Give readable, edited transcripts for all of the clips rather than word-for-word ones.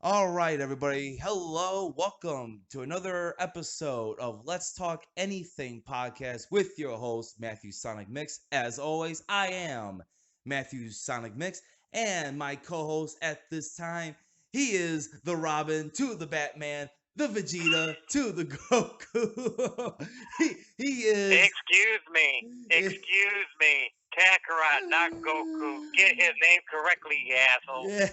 All right, everybody. Hello. Welcome to another episode of Let's Talk Anything podcast with your host, Matthew Sonic Mix. As always, I am Matthew Sonic Mix, and my co host at this time, he is the Robin to the Batman, the Vegeta to the Goku. he is. Excuse me. Excuse me. Kakarot, not Goku. Get his name correctly, you asshole. Yeah,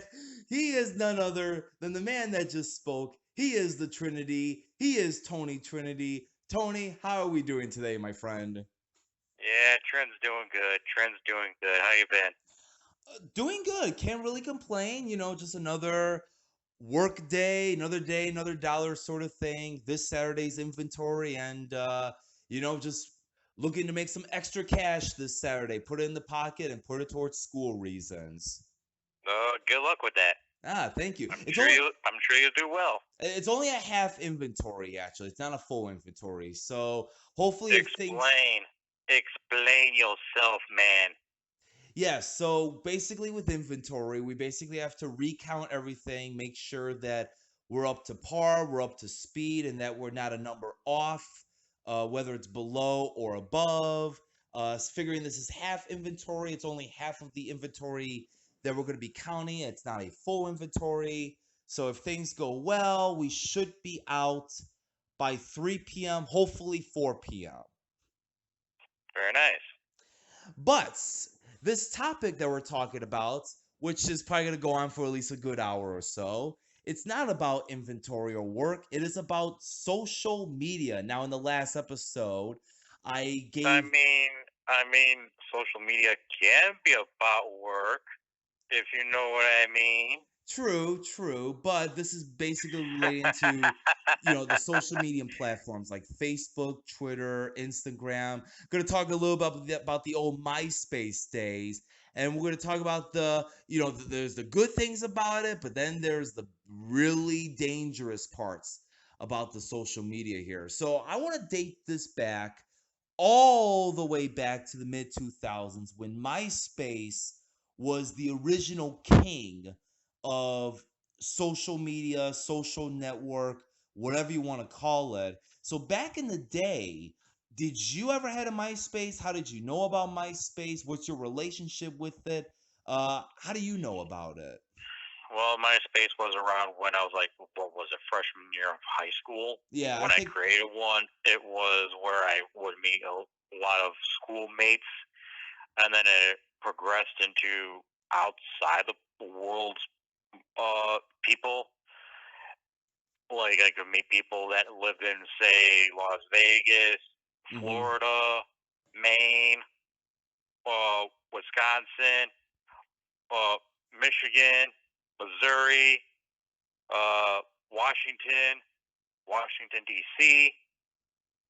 he is none other than the man that just spoke. He is the Trinity. He is Tony Trinity. Tony, how are we doing today, my friend? Yeah, Trent's doing good. Trent's doing good. How you been? Doing good. Can't really complain. Just another work day, another dollar sort of thing. This Saturday's inventory, and just looking to make some extra cash this Saturday. Put it in the pocket and put it towards school reasons. Good luck with that. Thank you. I'm sure you'll do well. It's only a half inventory, actually. It's not a full inventory. So hopefully, if things, Explain. Explain yourself, man. yes. So basically, with inventory, we basically have to recount everything, make sure that we're up to par, we're up to speed, and that we're not a number off, whether it's below or above. Figuring this is half inventory, it's only half of the inventory that we're going to be counting. It's not a full inventory. So if things go well, we should be out by 3 p.m., hopefully 4 p.m. Very nice. But this topic that we're talking about, which is probably going to go on for at least a good hour or so, it's not about inventory or work. It is about social media. Now, in the last episode, I I gave. mean, I mean, social media can be about work, if you know what I mean. True, true, but this is basically relating to, the social media platforms like Facebook, Twitter, Instagram. Going to talk a little about the old MySpace days, and we're going to talk about there's the good things about it, but then there's the really dangerous parts about the social media here. So I want to date this back all the way back to the mid 2000s when MySpace was the original king of social media, social network, whatever you want to call it. So back in the day, did you ever had a MySpace? How did you know about MySpace? What's your relationship with it? How do you know about it? Well, MySpace was around when I was like, what was it, freshman year of high school? Yeah, I When I think created one, it was where I would meet a lot of schoolmates, and then it progressed into outside the world's people. Like I could meet people that lived in, say, Las Vegas, mhm. Florida, Maine, Wisconsin, uh, Michigan, Missouri, uh, Washington, Washington D.C.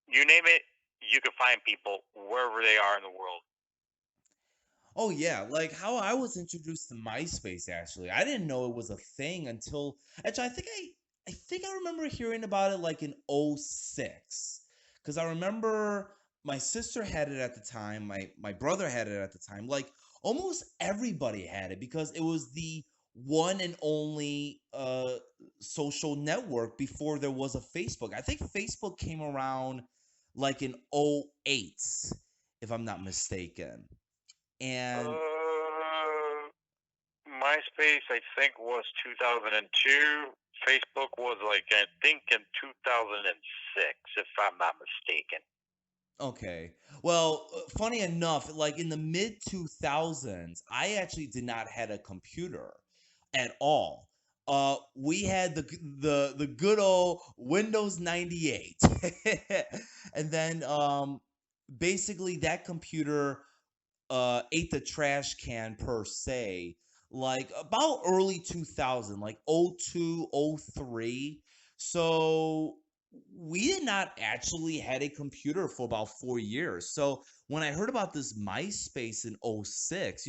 You name it, you can find people wherever they are in the world. Oh yeah, like how I was introduced to MySpace actually. I didn't know it was a thing until actually I think I remember hearing about it like in '06, cuz I remember my sister had it at the time, my brother had it at the time. Like almost everybody had it because it was the one and only social network before there was a Facebook. I think Facebook came around like in '08 if I'm not mistaken. And MySpace, I think, was 2002. Facebook was like, I think, in 2006, if I'm not mistaken. okay. Well, funny enough, like in the mid 2000s, I actually did not had a computer at all. We had the good old Windows 98. And then basically that computer ate the trash can per se like about early 2000 like '02, '03. So we did not actually had a computer for about 4 years. So when I heard about this MySpace in '06,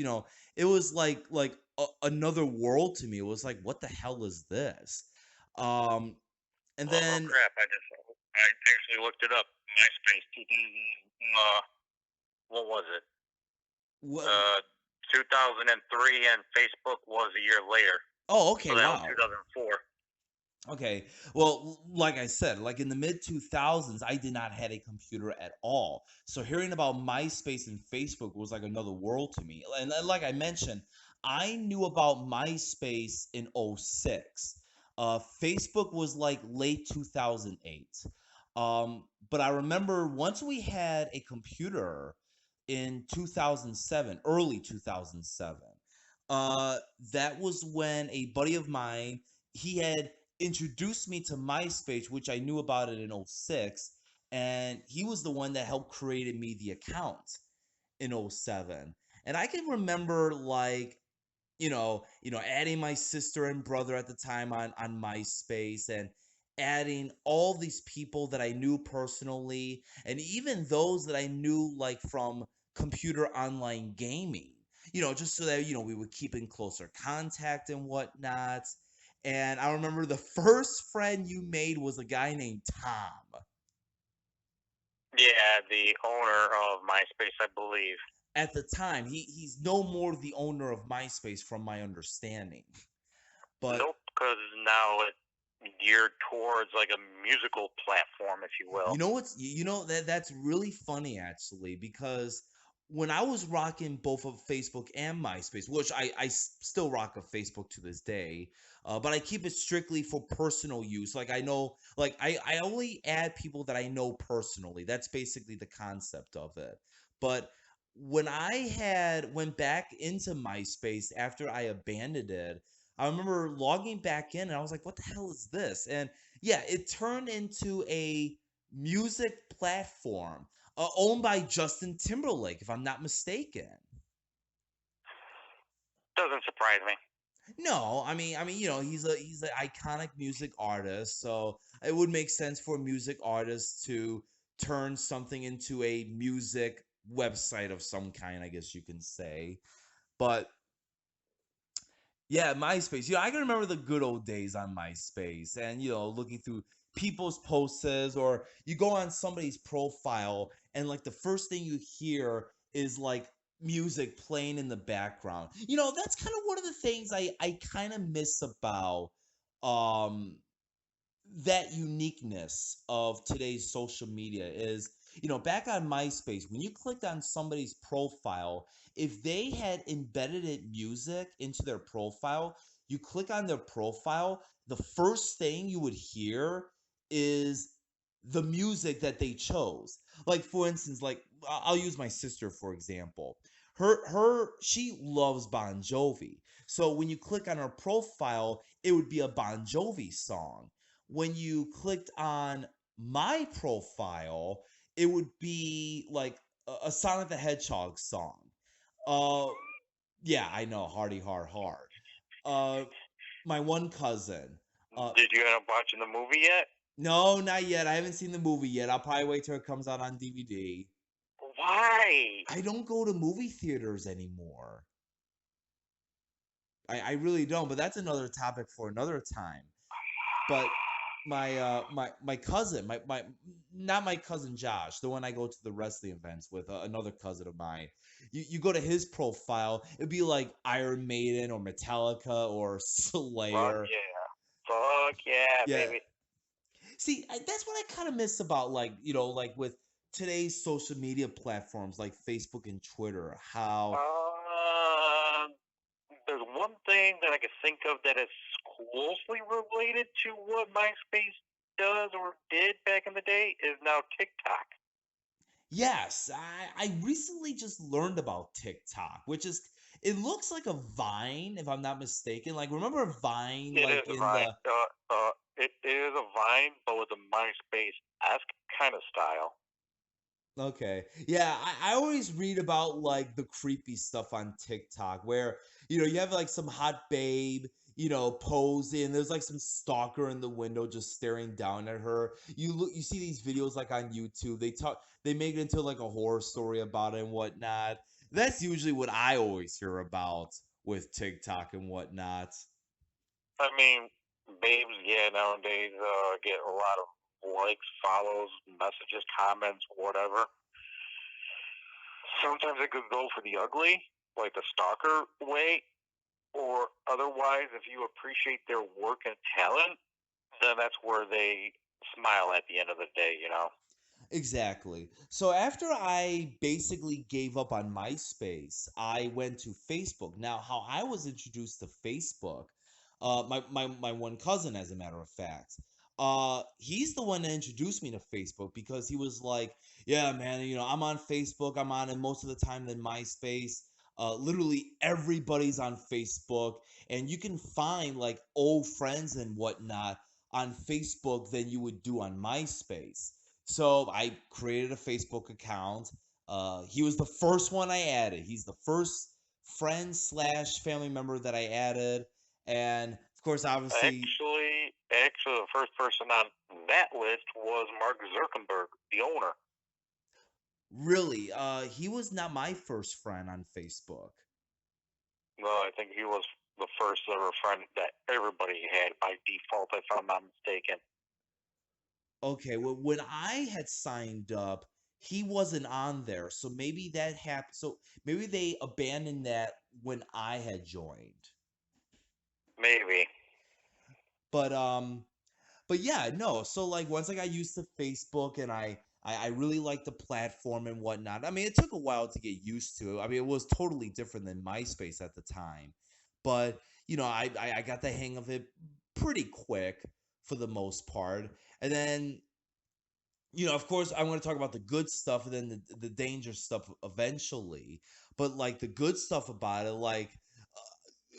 it was like another world to me. It was like, what the hell is this? um and Oh then crap! I actually looked it up. MySpace 2000. What was it? what? Uh, 2003, and Facebook was a year later. Oh, So okay, that was wow. 2004. Okay. Well, like I said, like in the mid 2000s, I did not have a computer at all. So hearing about MySpace and Facebook was like another world to me. And like I mentioned, I knew about MySpace in '06. Facebook was like late 2008. But I remember once we had a computer in 2007, early 2007, uh, that was when a buddy of mine, he had introduced me to MySpace, which I knew about it in '06, and he was the one that helped created me the account in '07. And I can remember like, adding my sister and brother at the time on MySpace, and adding all these people that I knew personally, and even those that I knew like from computer online gaming, just so that we would keep in closer contact and whatnot. And I remember the first friend you made was a guy named Tom. Yeah, the owner of MySpace, I believe. At the time, he's no more the owner of MySpace, from my understanding. But Nope, because now it's geared towards like a musical platform, if you will. that's really funny actually, because when I was rocking both of Facebook and MySpace, which I still rock of Facebook to this day, but I keep it strictly for personal use. Like I know, like I only add people that I know personally. That's basically the concept of it. But when I had went back into MySpace after I abandoned it, I remember logging back in and I was like, what the hell is this? And yeah, it turned into a music platform owned by Justin Timberlake, if I'm not mistaken. Doesn't surprise me. No, I mean, he's an iconic music artist, so it would make sense for a music artist to turn something into a music website of some kind, I guess you can say. But yeah, MySpace. I can remember the good old days on MySpace, and looking through people's posts, or you go on somebody's profile and like the first thing you hear is like music playing in the background. That's kind of one of the things I kind of miss about um that uniqueness of today's social media is, back on MySpace, when you clicked on somebody's profile, if they had embedded it music into their profile, you click on their profile, the first thing you would hear is the music that they chose. Like for instance, like I'll use my sister for example. She loves Bon Jovi. So when you click on her profile, it would be a Bon Jovi song. When you clicked on my profile, it would be like a Sonic the Hedgehog song. Uh, yeah, I know, Hardy Hard Hard. Uh, my one cousin. Did you end up watching the movie yet? No, not yet. I haven't seen the movie yet. I'll probably wait till it comes out on DVD. Why? I don't go to movie theaters anymore. I really don't. But that's another topic for another time. But my cousin, my not my cousin Josh, the one I go to the wrestling events with, another cousin of mine. You go to his profile, it'd be like Iron Maiden or Metallica or Fuck Slayer. yeah. Fuck yeah, Yeah. baby. See, that's what I kind of miss about, like, like with today's social media platforms like Facebook and Twitter, how Um, there's one thing that I could think of that is closely related to what MySpace does or did back in the day is now TikTok. yes, I recently just learned about TikTok, which is, it looks like a Vine, if I'm not mistaken. Like, remember Vine, It is like a in Vine. the It is a Vine, but with a MySpace-esque kind of style. Okay. Yeah, I always read about like the creepy stuff on TikTok where, you have like some hot babe, posing. There's like some stalker in the window just staring down at her. You see these videos like on YouTube. They make it into like a horror story about it and whatnot. That's usually what I always hear about with TikTok and whatnot. I mean, babes, yeah, nowadays get a lot of likes, follows, messages, comments, whatever. Sometimes it could go for the ugly, like the stalker way, or otherwise, if you appreciate their work and talent, then that's where they smile at the end of the day, you know. Exactly. So after I basically gave up on MySpace, I went to Facebook. Now, how I was introduced to Facebook, my one cousin, as a matter of fact, he's the one that introduced me to Facebook because he was like, "Yeah, man, I'm on Facebook. I'm on it most of the time than MySpace. Literally everybody's on Facebook, and you can find like old friends and whatnot on Facebook than you would do on MySpace." So I created a Facebook account. He was the first one I added. He's the first friend slash family member that I added, and of course, obviously, Actually, the first person on that list was Mark Zuckerberg, the owner. really, he was not my first friend on Facebook. Well, I think he was the first ever friend that everybody had by default, if I'm not mistaken. Okay, well, when I had signed up, he wasn't on there, so maybe that happened. So maybe they abandoned that when I had joined. Maybe. But but yeah, no. So like once I got used to Facebook and I really liked the platform and whatnot. I mean, it took a while to get used to. I mean, it was totally different than MySpace at the time, but I got the hang of it pretty quick for the most part. And then of course, I want to talk about the good stuff and then the danger stuff eventually. But like the good stuff about it, like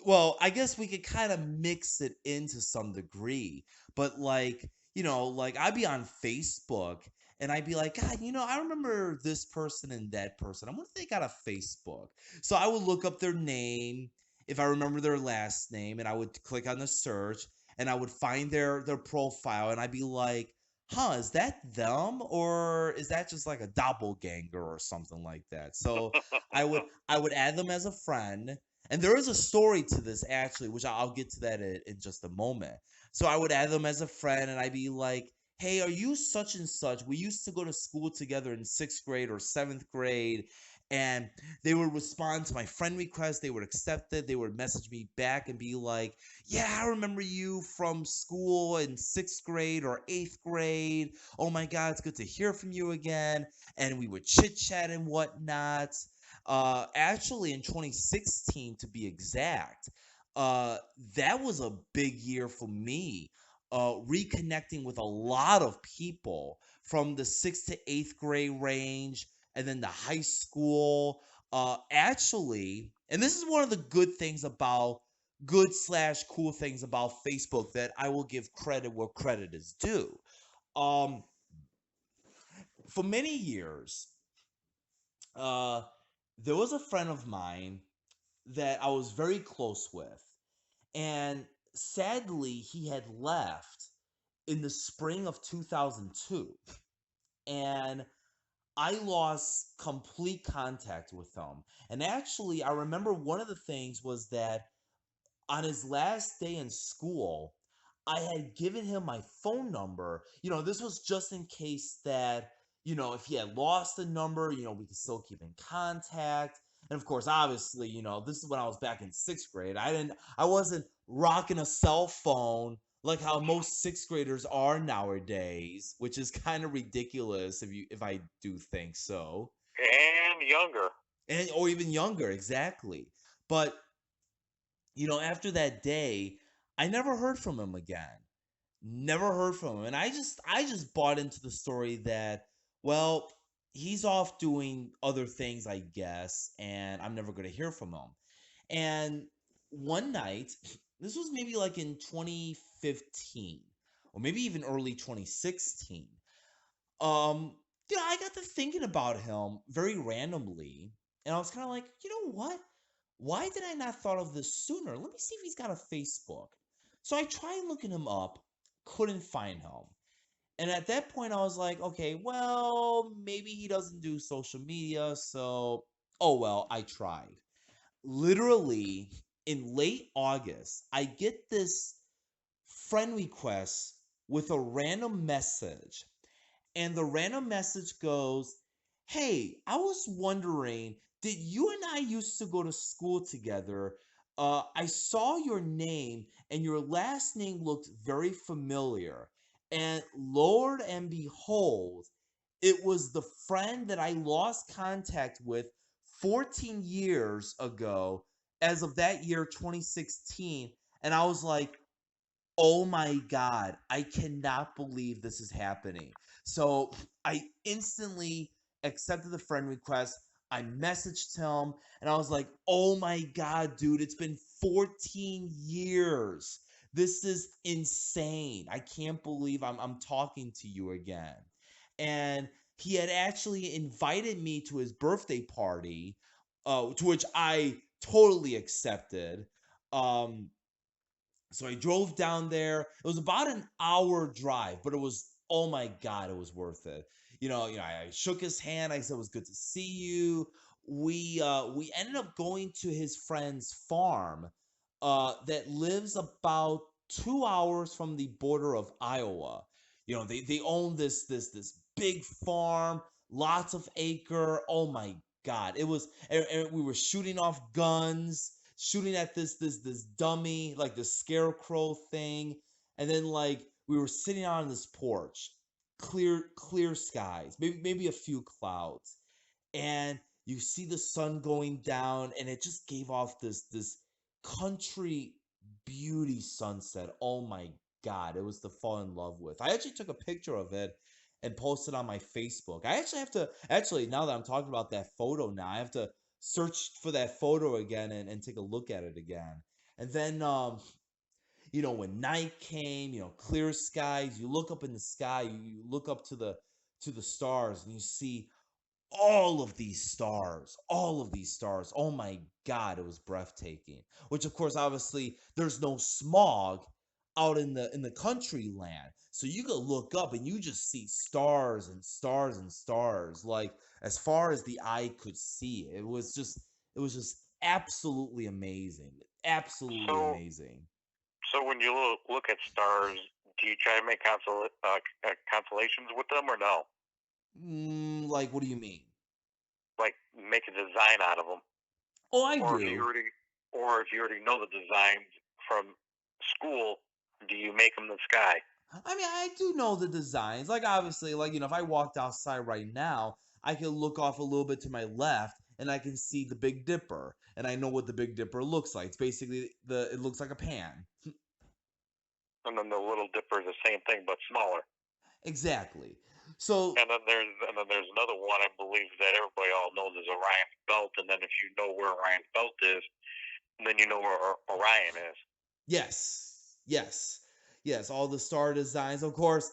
well, I guess we could kind of mix it into some degree, but like, like I'd be on Facebook and I'd be like, God, I remember this person and that person. I wonder if they got a Facebook. So I would look up their name if I remember their last name, and I would click on the search and I would find their profile, and I'd be like, huh, is that them, or is that just like a doppelganger or something like that? So I would add them as a friend, and there is a story to this actually, which I'll get to that in just a moment. So I would add them as a friend, and I'd be like, "Hey, are you such and such? We used to go to school together in sixth grade or seventh grade." And they would respond to my friend request. They would accept it. They would message me back and be like, "Yeah, I remember you from school in sixth grade or eighth grade. Oh my God, it's good to hear from you again." And we would chit chat and whatnot. Actually, in 2016, to be exact, uh, that was a big year for me. Reconnecting with a lot of people from the sixth to eighth grade range, and then the high school. Actually, and this is one of the good slash cool things about Facebook that I will give credit where credit is due. Um, for many years, uh, there was a friend of mine that I was very close with. And sadly, he had left in the spring of 2002. And I lost complete contact with him. And actually, I remember one of the things was that on his last day in school, I had given him my phone number. This was just in case that, if he had lost the number, we could still keep in contact. And of course, obviously, this is when I was back in sixth grade. I wasn't rocking a cell phone like how most sixth graders are nowadays, which is kind of ridiculous if I do think so. And younger. And or even younger, exactly. But after that day, I never heard from him again. Never heard from him. And I just bought into the story that, well, he's off doing other things, I guess, and I'm never going to hear from him. And one night, this was maybe like in 2015 or maybe even early 2016. Um, I got to thinking about him very randomly, and I was kind of like, you know what? Why did I not thought of this sooner? Let me see if he's got a Facebook. So I tried looking him up, couldn't find him. And at that point, I was like, okay, well, maybe he doesn't do social media, so oh well, I tried. Literally in late August, I get this friend request with a random message, and the random message goes, "Hey, I was wondering, did you and I used to go to school together? I saw your name and your last name looked very familiar. And Lord and behold, it was the friend that I lost contact with 14 years ago, as of that year, 2016. And I was like, oh my God, I cannot believe this is happening. So I instantly accepted the friend request. I messaged him and I was like, oh my God, dude, it's been 14 years. This is insane. I can't believe I'm talking to you again. And he had actually invited me to his birthday party, to which I totally accepted. Um, so I drove down there. It was about an hour drive, but it was, oh my God, it was worth it. I shook his hand. I said it was good to see you. We ended up going to his friend's farm, that lives about 2 hours from the border of Iowa. They own this big farm, lots of acre. Oh my God, it was. And we were shooting off guns, shooting at this dummy, like the scarecrow thing. And then like we were sitting on this porch, clear skies, maybe a few clouds, and you see the sun going down, and it just gave off this country beauty sunset. Oh my God, it was to fall in love with. I actually took a picture of it and posted on my Facebook. I actually have to, actually, now that I'm talking about that photo now, I have to search for that photo again and take a look at it again. And then when night came, clear skies, you look up in the sky, you look up to the stars, and you see all of these stars. Oh my God, it was breathtaking. Which of course, obviously, there's no smog out in the country land. So you could look up and you just see stars and stars and stars, like as far as the eye could see. It was just absolutely amazing. Absolutely So, amazing. so when you look at stars, do you try to make constellations with them or no? Like, what do you mean? Like make a design out of them, Oh, I or if you do. already, or if you already know the designs from school, do you make them the sky? I mean, I do know the designs. Like, obviously, like, if I walked outside right now, I can look off a little bit to my left and I can see the Big Dipper. And I know what the Big Dipper looks like. It's basically it looks like a pan. And then the Little Dipper is the same thing but smaller. Exactly. So, And then there's another one I believe that everybody all knows is Orion's belt. And then if you know where Orion's belt is, then you know where Orion is. yes, yes, yes, all the star designs. Of course,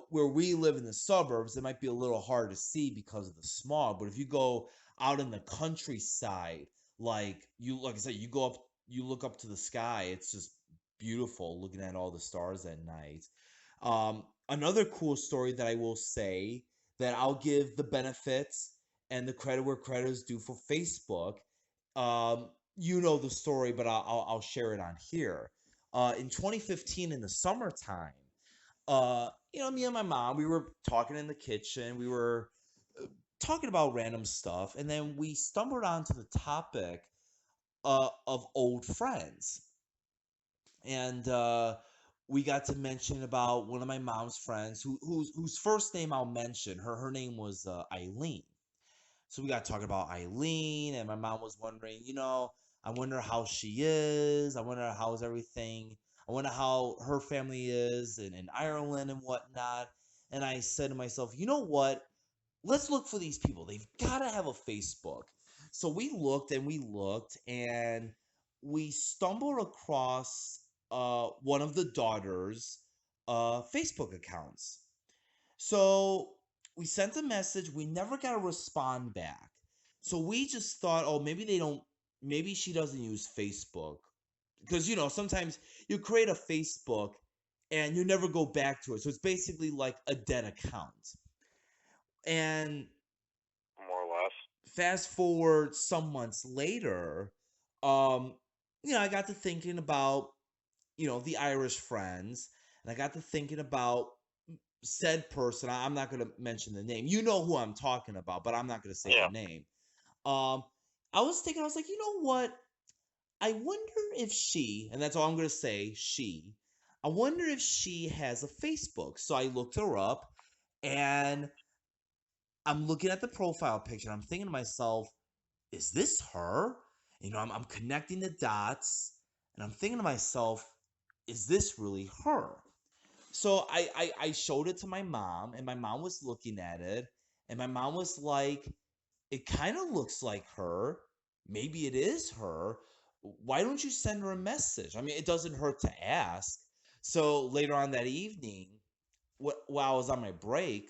where we live in the suburbs, it might be a little hard to see because of the smog. But if you go out in the countryside, like I said, you look up to the sky. It's just beautiful looking at all the stars at night. Another cool story that I will say, that I'll give the benefits and the credit where credit is due for Facebook. You know the story, but I'll share it on here. In 2015, in the summertime, me and my mom, we were talking in the kitchen. We were talking about random stuff, and then we stumbled onto the topic of old friends, and we got to mention about one of my mom's friends, whose first name I'll mention. Her name was Eileen. So we got talking about Eileen, and my mom was wondering, I wonder how she is. I wonder how's everything. I wonder how her family is in Ireland and whatnot. And I said to myself, you know what? Let's look for these people. They've got to have a Facebook. So we looked and we looked, and we stumbled across one of the daughters' Facebook accounts. So we sent a message. We never got a respond back. So we just thought, oh, maybe she doesn't use Facebook. Because, sometimes you create a Facebook and you never go back to it. So it's basically like a dead account. And More or less. fast forward some months later, um, I got to thinking about, the Irish friends, and I got to thinking about said person. I'm not going to mention the name. You know who I'm talking about, but I'm not going to say the Yeah. name. Um, I was thinking, I was like, you know what? I wonder if she, and that's all I'm going to say, I wonder if she has a Facebook. So I looked her up and I'm looking at the profile picture. I'm thinking to myself, is this her? I'm connecting the dots and I'm thinking to myself, is this really her? So I showed it to my mom and my mom was looking at it and my mom was like, it kind of looks like her. Maybe it is her. Why don't you send her a message? I mean, it doesn't hurt to ask. So later on that evening, while I was on my break,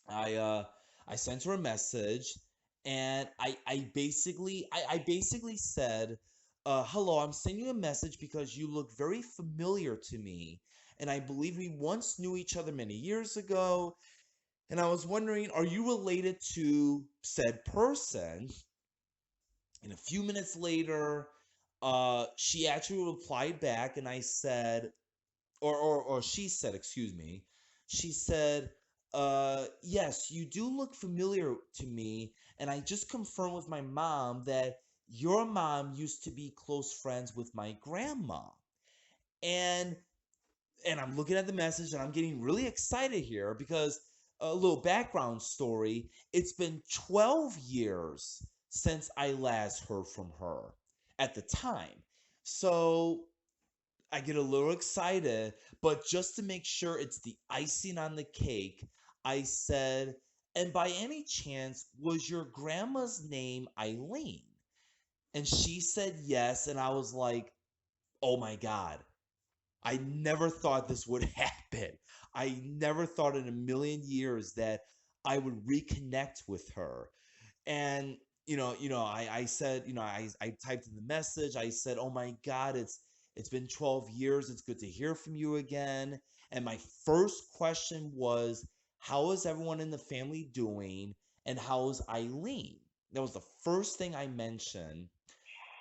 I uh I sent her a message and I basically said, hello, I'm sending you a message because you look very familiar to me. And I believe we once knew each other many years ago. And I was wondering, are you related to said person? And a few minutes later, she actually replied back, and I said, or she said, excuse me, she said, yes, you do look familiar to me, and I just confirmed with my mom that your mom used to be close friends with my grandma. And I'm looking at the message and I'm getting really excited here because a little background story. It's been 12 years since I last heard from her at the time. So I get a little excited, but just to make sure it's the icing on the cake, I said, and by any chance, was your grandma's name Eileen? And she said yes. And I was like, oh my God, I never thought this would happen. I never thought in a million years that I would reconnect with her. And I said, I typed in the message. I said, "Oh my God, it's been 12 years. It's good to hear from you again." And my first question was, "How is everyone in the family doing? And how is Eileen?" That was the first thing I mentioned.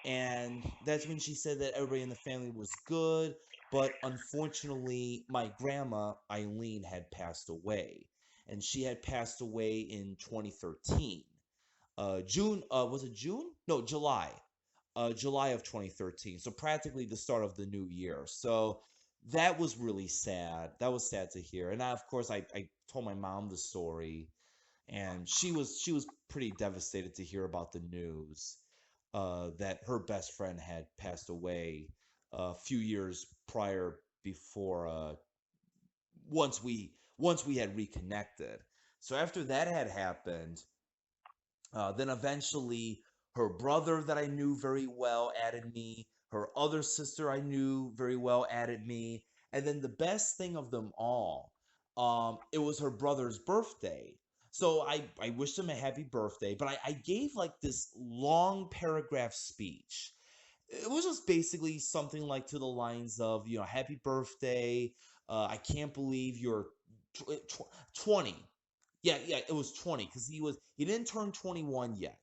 And that's when she said that everybody in the family was good, but unfortunately, my grandma, Eileen, had passed away. And she had passed away in 2013. June, was it June? No, July. July of 2013. So practically the start of the new year. So that was really sad. That was sad to hear. And of course, I told my mom the story and she was pretty devastated to hear about the news that her best friend had passed away a few years prior before once we had reconnected. So after that had happened, then eventually her brother that I knew very well added me. Her other sister I knew very well added me. And then the best thing of them all, it was her brother's birthday. So I wished him a happy birthday, but I gave like this long paragraph speech. It was just basically something like to the lines of, happy birthday. I can't believe you're 20. Yeah, it was 20 because he didn't turn 21 yet.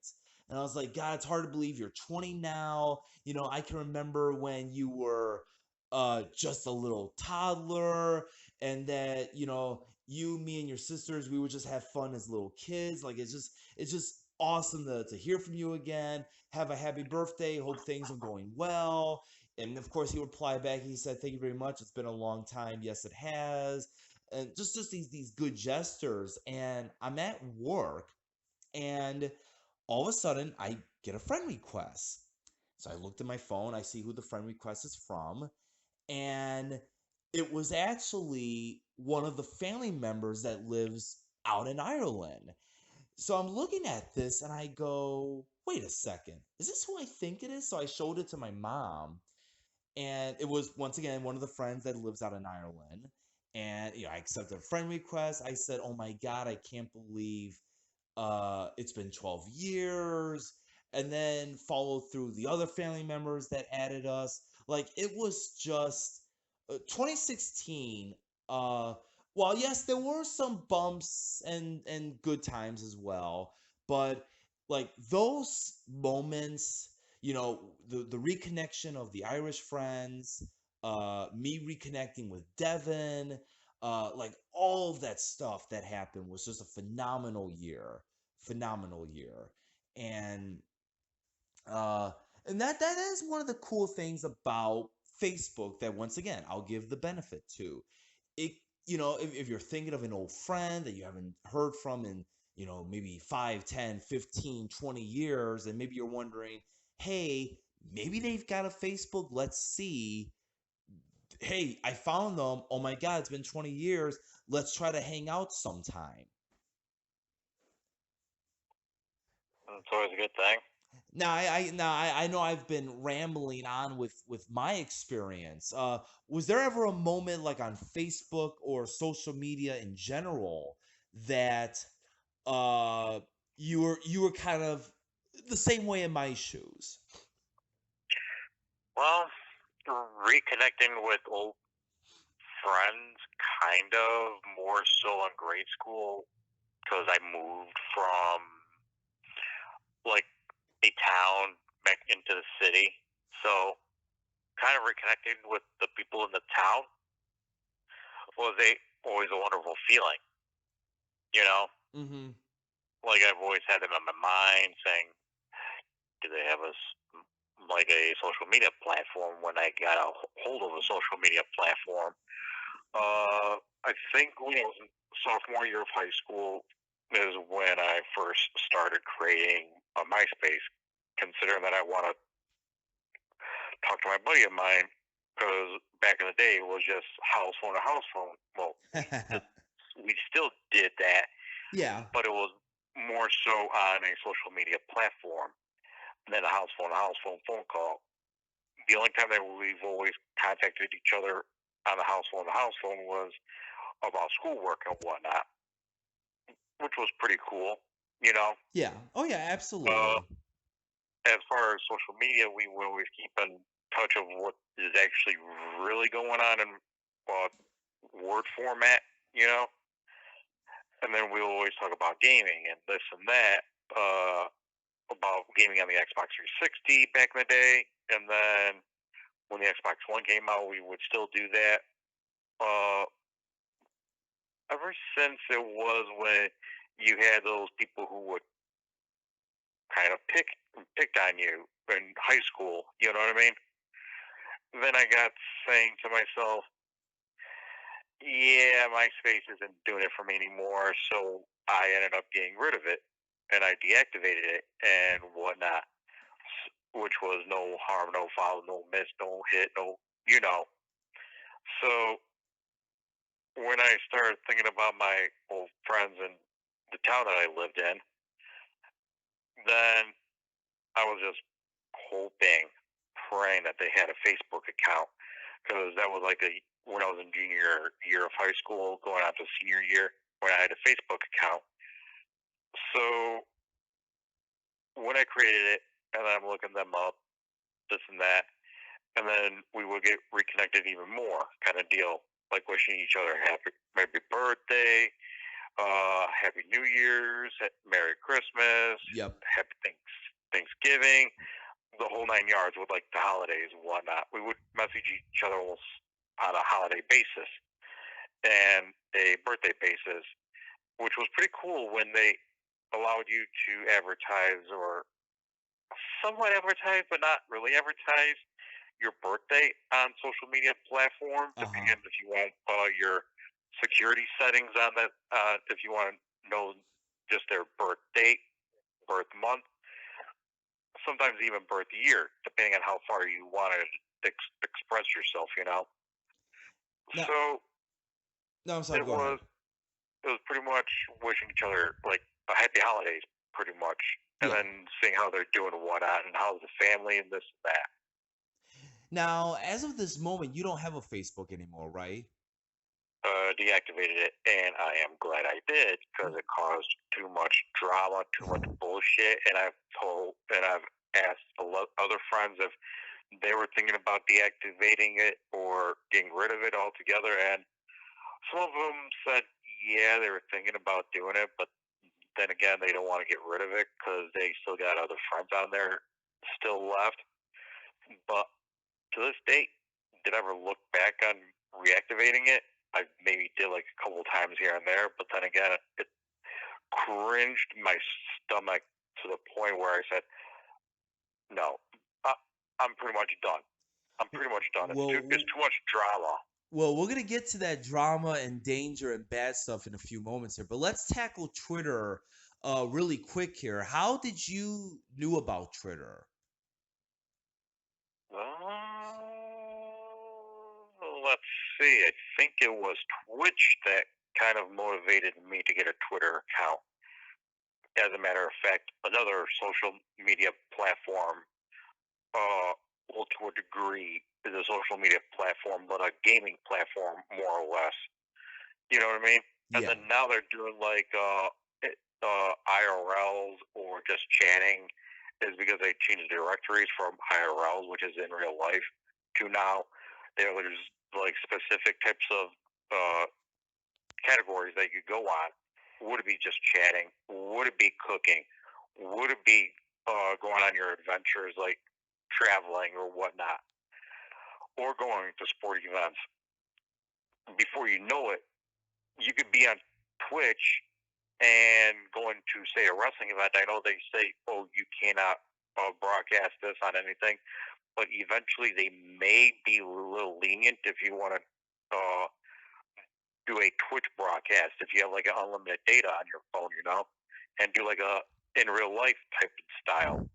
And I was like, God, it's hard to believe you're 20 now. I can remember when you were just a little toddler, and that, you, me, and your sisters, we would just have fun as little kids. Like it's just awesome to hear from you again. Have a happy birthday. Hope things are going well. And of course, he replied back. He said, "Thank you very much. It's been a long time. Yes, it has." And just these good gestures. And I'm at work, and all of a sudden I get a friend request. So I looked at my phone, I see who the friend request is from, and it was actually one of the family members that lives out in Ireland. So I'm looking at this and I go, wait a second, is this who I think it is? So I showed it to my mom, and it was once again one of the friends that lives out in Ireland. And I accepted a friend request. I said, "Oh my God, I can't believe it's been 12 years." And then followed through the other family members that added us. Like it was just 2016. Well, yes, there were some bumps and good times as well, but like those moments, the reconnection of the Irish friends, me reconnecting with Devin, like all of that stuff that happened was just a phenomenal year. And uh And that is one of the cool things about Facebook that, once again, I'll give the benefit to. It, if you're thinking of an old friend that you haven't heard from in, maybe 5, 10, 15, 20 years, and maybe you're wondering, hey, maybe they've got a Facebook, let's see. Hey, I found them. Oh my God, it's been 20 years. Let's try to hang out sometime. It's always a good thing. Now I know I've been rambling on with my experience. Was there ever a moment, like on Facebook or social media in general, that uh you were kind of the same way in my shoes? Well, reconnecting with old friends, kind of more so in grade school because I moved from like a town back into the city. So kind of reconnecting with the people in the town was always a wonderful feeling. You know, Mm-hmm. like I've always had them on my mind, saying, "Do they have like a social media platform?" When I got a hold of a social media platform, I think when I was in sophomore year of high school is when I first started creating a MySpace, considering that I want to talk to my buddy of mine, because back in the day it was just house phone to house phone. Well, we still did that, Yeah. but it was more so on a social media platform than a house phone to house phone call. The only time that we've always contacted each other on the house phone to house phone was about schoolwork and whatnot, which was pretty cool, you know. Yeah. Oh yeah, Uh, absolutely. as far as social media, we will always keep in touch of what is actually really going on in uh, word format, you know. And then we'll always talk about gaming and this and that, about gaming on the Xbox 360 back in the day. And then when the Xbox One came out, we would still do that. Uh, ever since it was when you had those people who would kind of picked on you in high school, you know what I mean? Then I got saying to myself, yeah, MySpace isn't doing it for me anymore, so I ended up getting rid of it and I deactivated it and whatnot, which was no harm, no foul, no miss, no hit, no, you know. So when I started thinking about my old friends in the town that I lived in, then I was just hoping, praying that they had a Facebook account, because that was like a when I was in junior year of high school, going on to senior year, when I had a Facebook account. So when I created it, and I'm looking them up, this and that, and then we would get reconnected even more, kind of deal, like wishing each other happy birthday, happy New Year's, Merry Christmas, Yep. happy Thanksgiving, the whole 9 yards with like the holidays and whatnot. We would message each other almost on a holiday basis and a birthday basis, which was pretty cool when they allowed you to advertise or somewhat advertise, but not really advertise your birthday on social media platforms, Uh-huh. depending on if you want your security settings on that, if you want to know just their birth date, birth month, sometimes even birth year, depending on how far you want to express yourself, you know. Now, So no, I'm sorry, it go ahead. was it was pretty much wishing each other like a happy holidays, pretty much, and Yeah. then seeing how they're doing and whatnot, and how's the family and this and that. Now, as of this moment, you don't have a Facebook anymore, right? Deactivated it, and I am glad I did because it caused too much drama, too much bullshit, and I've asked other friends if they were thinking about deactivating it or getting rid of it altogether, and some of them said, yeah, they were thinking about doing it, but then again, they don't want to get rid of it because they still got other friends on there still left. But to this date, did I ever look back on reactivating it? I maybe did like a couple times here and there, but then again, it cringed my stomach to the point where I said, no, I'm pretty much done. I'm pretty much done. It's Well, it's too much drama. well, we're gonna get to that drama and danger and bad stuff in a few moments here, but let's tackle Twitter really quick here. How did you knew about Twitter? Let's see. I think it was Twitch that kind of motivated me to get a Twitter account. As a matter of fact, another social media platform, well, to a degree, is a social media platform, but a gaming platform, more or less. You know what I mean? And Yeah. then now they're doing like IRLs or just chatting, is because they changed the directories from IRLs, which is in real life, to now there's like specific types of uh, categories that you could go on. Would it be just chatting? Would it be cooking? Would it be going on your adventures like traveling or whatnot, or going to sporting events? Before you know it, you could be on Twitch and going to say a wrestling event. I know they say, "Oh, you cannot broadcast this on anything," but eventually they may be a little lenient if you want to do a Twitch broadcast if you have like an unlimited data on your phone, and do like a in real life type of style.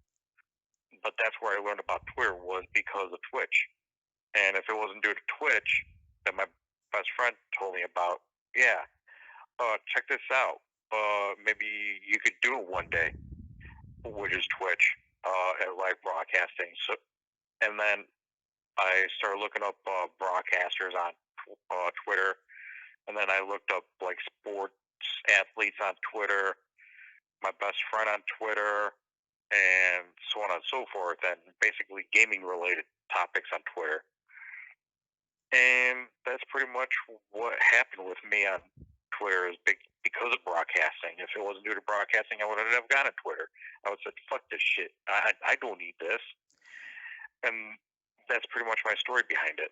But that's where I learned about Twitter was because of Twitch. And if it wasn't due to Twitch, that my best friend told me about, yeah, check this out. Maybe you could do it one day, which is Twitch and live broadcasting. So, and then I started looking up broadcasters on Twitter, and then I looked up like sports athletes on Twitter, my best friend on Twitter, and so on and so forth, and basically gaming related topics on Twitter. And that's pretty much what happened with me on Twitter is because of broadcasting. If it wasn't due to broadcasting, I wouldn't have gone on Twitter. I would have said, fuck this shit. I don't need this. And that's pretty much my story behind it.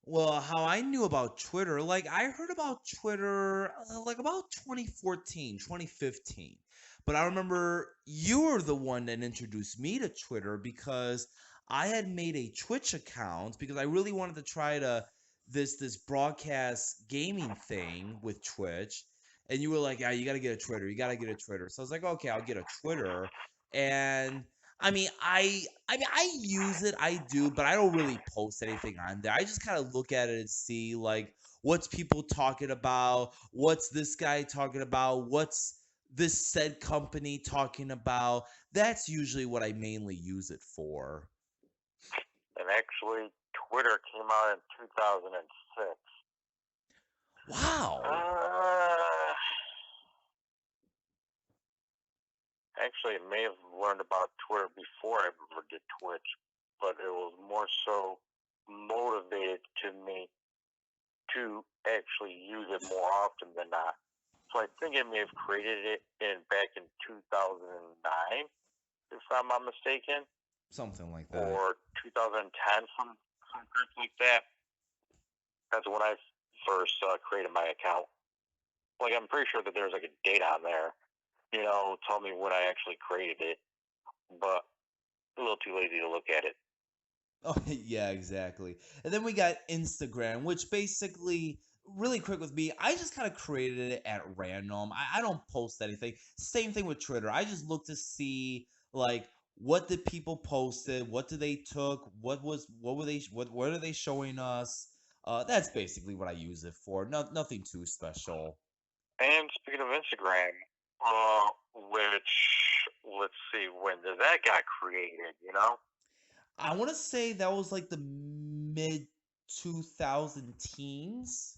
Well, how I knew about Twitter, like I heard about Twitter like about 2014, 2015. But I remember you were the one that introduced me to Twitter because I had made a Twitch account because I really wanted to try to this broadcast gaming thing with Twitch. And you were like, "Yeah, you got to get a Twitter. You got to get a Twitter." So I was like, "Okay, I'll get a Twitter." And I use it, I do, but I don't really post anything on there. I just kind of look at it and see like what's people talking about, what's this guy talking about, what's this said company talking about. That's usually what I mainly use it for. And actually, Twitter came out in 2006. Wow. Actually, I may have learned about Twitter before I ever did Twitch, but it was more so motivated to me to actually use it more often than not. So I think I may have created it back in 2009, if I'm not mistaken, Something like that. or 2010, some crap like that. That's when I first created my account. Like I'm pretty sure that there's like a date on there, tell me when I actually created it, but a little too lazy to look at it. Oh, yeah, exactly. And then we got Instagram, which basically, really quick with me, I just kind of created it at random. I don't post anything. Same thing with Twitter. I just look to see like what did people posted, what did they took, what were they what are they showing us? That's basically what I use it for. Nothing too special. And speaking of Instagram, which let's see, when did that got created? I want to say that was like the mid 2000 teens.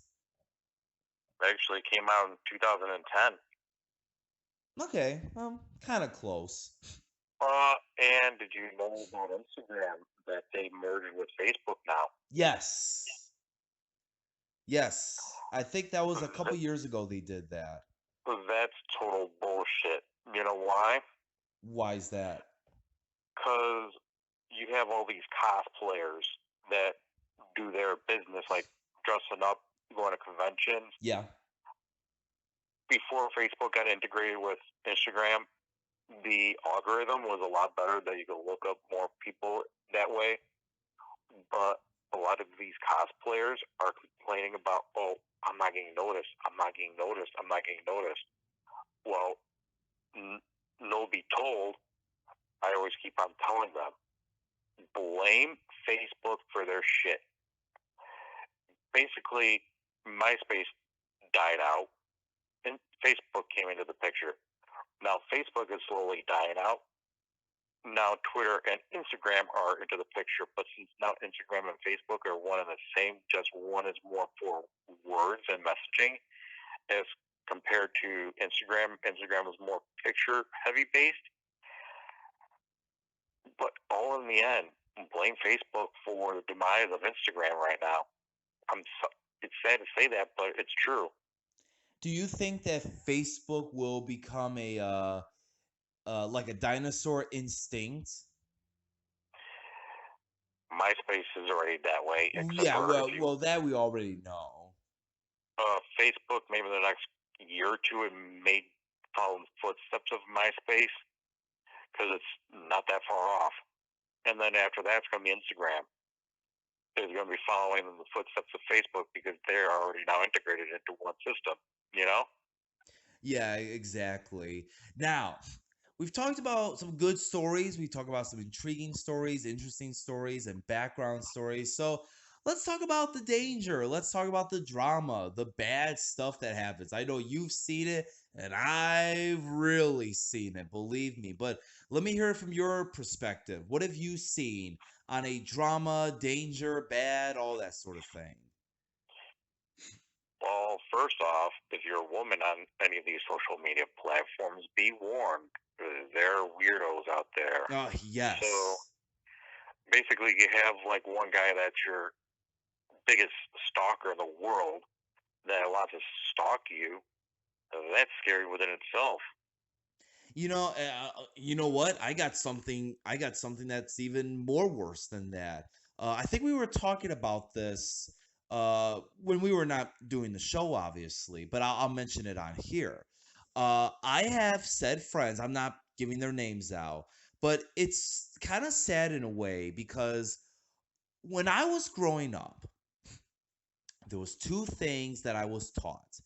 Actually came out in 2010. Okay, kind of close. And did you know about Instagram that they merged with Facebook now? Yes. Yes. I think that was a couple Th- years ago they did that. That's total bullshit. You know why? Why is that? Because you have all these cosplayers that do their business, like dressing up, going to conventions. Yeah. Before Facebook got integrated with Instagram, the algorithm was a lot better that you could look up more people that way. But a lot of these cosplayers are complaining about, oh, I'm not getting noticed, I'm not getting noticed, I'm not getting noticed. Well, no be told, I always keep on telling them, blame Facebook for their shit. Basically, MySpace died out and Facebook came into the picture. Now Facebook is slowly dying out. Now Twitter and Instagram are into the picture, but since now Instagram and Facebook are one and the same, just one is more for words and messaging as compared to Instagram. Instagram is more picture heavy based. But all in the end, blame Facebook for the demise of Instagram right now. It's sad to say that, but it's true. Do you think that Facebook will become a like a dinosaur instinct? MySpace is already that way, except Yeah, for if well, that we already know. Facebook, maybe the next year or two, it may follow the footsteps of MySpace because it's not that far off. And then after that, it's going to be Instagram. It's going to be following in the footsteps of Facebook because they're already now integrated into one system, you know? Yeah, exactly. Now, we've talked about some good stories. We talked about some intriguing stories, interesting stories, and background stories. So let's talk about the danger. Let's talk about the drama, the bad stuff that happens. I know you've seen it, and I've really seen it, believe me. But let me hear it from your perspective. What have you seen on a drama, danger, bad, all that sort of thing? Well, first off, if you're a woman on any of these social media platforms, be warned. There are weirdos out there. Oh, So yes. basically, you have like one guy that's your biggest stalker in the world that wants to stalk you. That's scary within itself. You know what? I got something. I got something that's even more worse than that. I think we were talking about this when we were not doing the show, obviously, but I'll mention it on here. I have said friends. I'm not giving their names out, but it's kind of sad in a way because when I was growing up, there was two things that I was taught.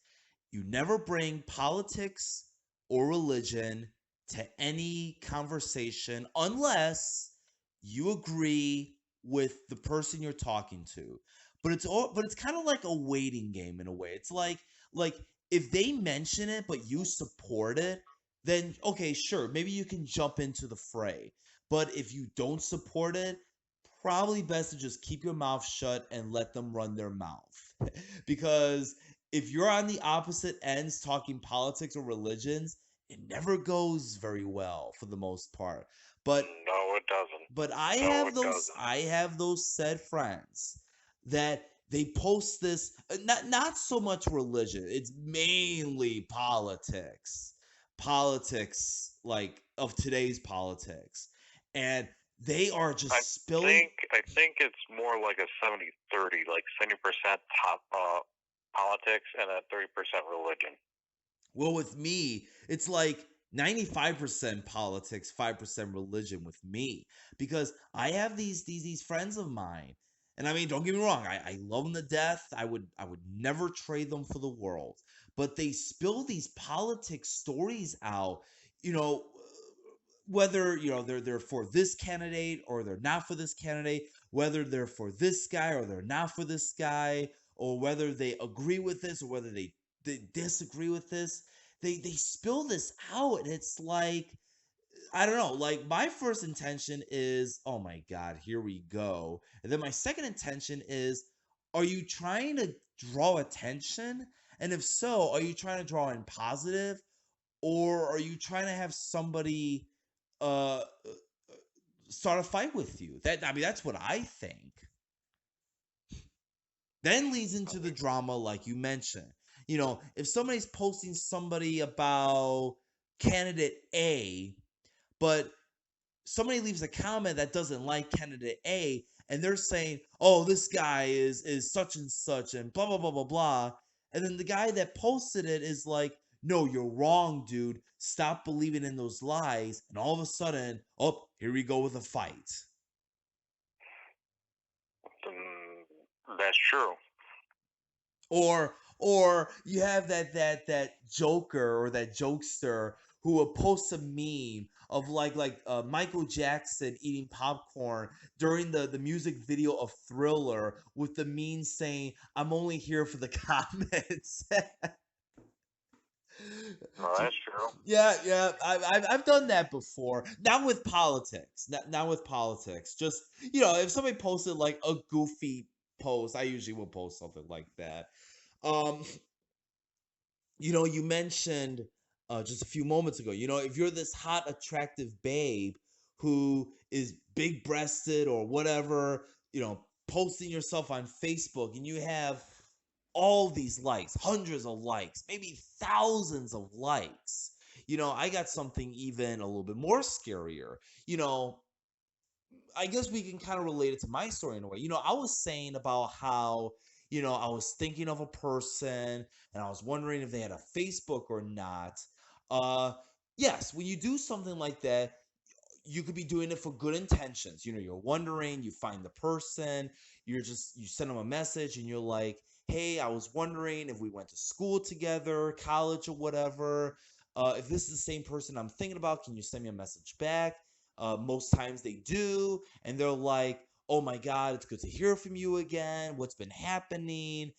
You never bring politics or religion to any conversation unless you agree with the person you're talking to. But it's kind of like a waiting game in a way. It's like if they mention it but you support it, then okay, sure, maybe you can jump into the fray. But if you don't support it, probably best to just keep your mouth shut and let them run their mouth. Because if you're on the opposite ends talking politics or religions, it never goes very well for the most part. But No, it doesn't. but No, it doesn't. I have those said friends that they post this not so much religion, it's mainly politics. Politics like of today's politics. And they are I just spilling. think it's more like a 70-30, like 70% top politics and a 30% religion. Well, with me, it's like 95% politics, 5% religion with me because I have these friends of mine. And I mean, don't get me wrong, I love them to death. I would never trade them for the world. But they spill these politics stories out, you know, whether, they're for this candidate or they're not for this candidate, whether they're for this guy or they're not for this guy, or whether they agree with this or whether they disagree with this. They spill this out and it's like I don't know, like my first intention is, oh my god, here we go. And then my second intention is, are you trying to draw attention? And if so, are you trying to draw in positive or are you trying to have somebody uh start a fight with you? That I mean that's what I think. Then leads into the drama, like you mentioned. If somebody's posting somebody about candidate A, but somebody leaves a comment that doesn't like candidate A, and they're saying, "Oh, this guy is such and such," and blah blah blah blah blah, and then the guy that posted it is like, "No, you're wrong, dude. Stop believing in those lies." And all of a sudden, oh, here we go with a fight. That's true. Or you have that joker or that jokester who will post a meme of Michael Jackson eating popcorn during the music video of Thriller with the meme saying, "I'm only here for the comments." No, that's true. Yeah, yeah, I've done that before. Not with politics. Not with politics. Just, if somebody posted like a goofy post, I usually will post something like that. Um, you mentioned just a few moments ago, if you're this hot, attractive babe who is big breasted or whatever, posting yourself on Facebook and you have all these likes, hundreds of likes, maybe thousands of likes. I got something even a little bit more scarier. You know, I guess we can kind of relate it to my story in a way. I was saying about how, I was thinking of a person and I was wondering if they had a Facebook or not. Uh, yes, when you do something like that, you could be doing it for good intentions. You're wondering, you find the person, you send them a message and you're like, "Hey, I was wondering if we went to school together, college or whatever. If this is the same person I'm thinking about, can you send me a message back?" Most times they do, and they're like, "Oh my God, it's good to hear from you again. What's been happening?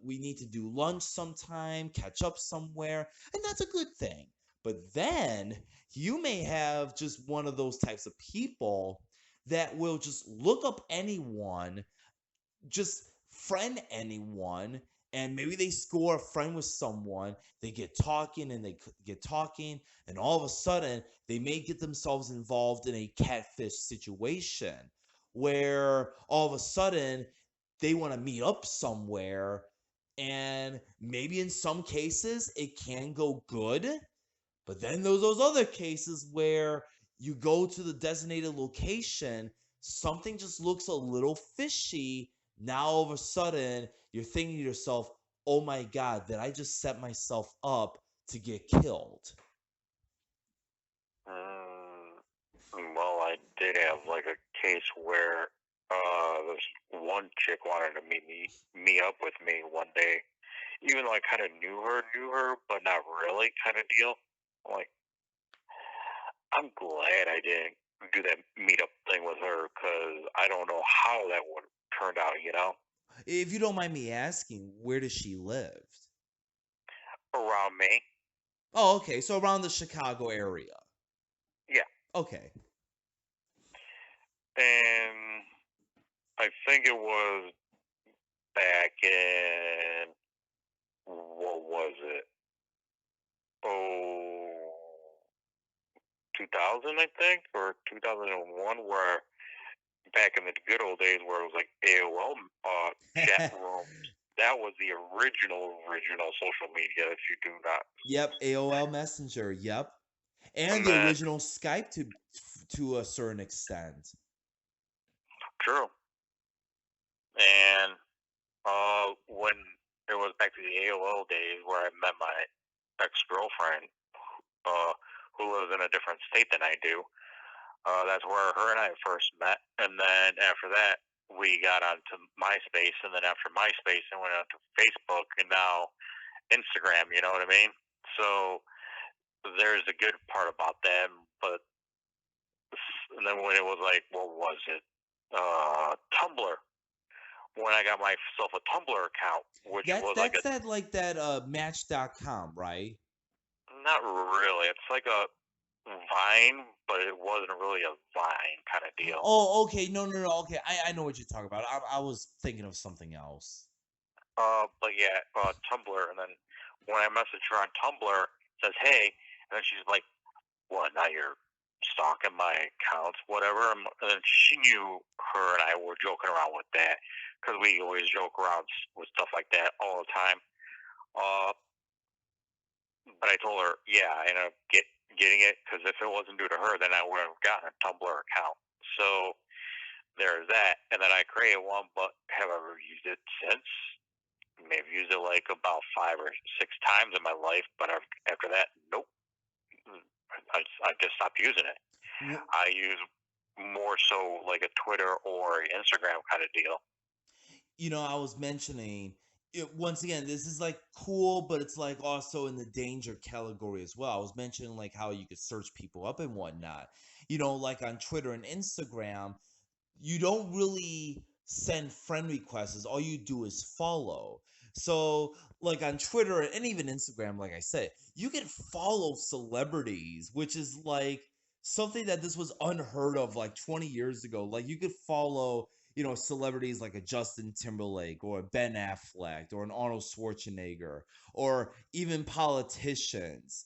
We need to do lunch sometime, catch up somewhere." And that's a good thing. But then you may have just one of those types of people that will just look up anyone, just friend anyone, and maybe they score a friend with someone. They get talking and get talking, and all of a sudden, they may get themselves involved in a catfish situation where all of a sudden they want to meet up somewhere. And maybe in some cases, it can go good, but then there's those other cases where you go to the designated location, something just looks a little fishy. Now all of a sudden, you're thinking to yourself, "Oh my God, did I just set myself up to get killed?" Mm, well, I did have like a case where this one chick wanted to meet up with me one day, even though I kind of knew her, but not really, kind of deal. I'm like, I'm glad I didn't do that meetup thing with her because I don't know how that would have turned out. If you don't mind me asking, where does she live? Around me. Oh, okay. So around the Chicago area. Yeah, Okay. and I think it was back in what was it? Oh, 2000, I think, or 2001, where back in the good old days where it was like AOL chat rooms. That was the original social media. If you do not, Yep, AOL Messenger. Yep. And and the then original Skype to a certain extent. true, and when it was back to the AOL days where I met my ex girlfriend, uh, who lives in a different state than I do. That's where her and I first met, and then after that, we got onto MySpace, and then after MySpace, I went on to Facebook, and now Instagram. You know what I mean? So there's a good part about that, but and then when it was like, what was it? Tumblr. When I got myself a Tumblr account, which That's was like that's that like that Match.com, right? not really. It's like a Vine, but it wasn't really a Vine kind of deal. Oh, okay. No, no, no. Okay, I know what you're talking about. I was thinking of something else. But yeah, Tumblr, and then when I message her on Tumblr, it says hey, and then she's like, "What? Now you're stalking my accounts, whatever." And then she knew her and I were joking around with that because we always joke around with stuff like that all the time. Uh, but I told her, yeah, I ended up getting it because if it wasn't due to her, then I would have gotten a Tumblr account. So there's that, and then I created one, but have I ever used it since? Maybe used it like about 5 or 6 times in my life, but after that, nope. I just stopped using it. W- I use more so like a Twitter or Instagram kind of deal. I was mentioning once again, this is like cool, but it's like also in the danger category as well. I was mentioning like how you could search people up and whatnot. Like on Twitter and Instagram, you don't really send friend requests. All you do is follow. So, like on Twitter and even Instagram, like I said, you can follow celebrities, which is like something that this was unheard of like 20 years ago. Like you could follow, celebrities like a Justin Timberlake or a Ben Affleck or an Arnold Schwarzenegger or even politicians,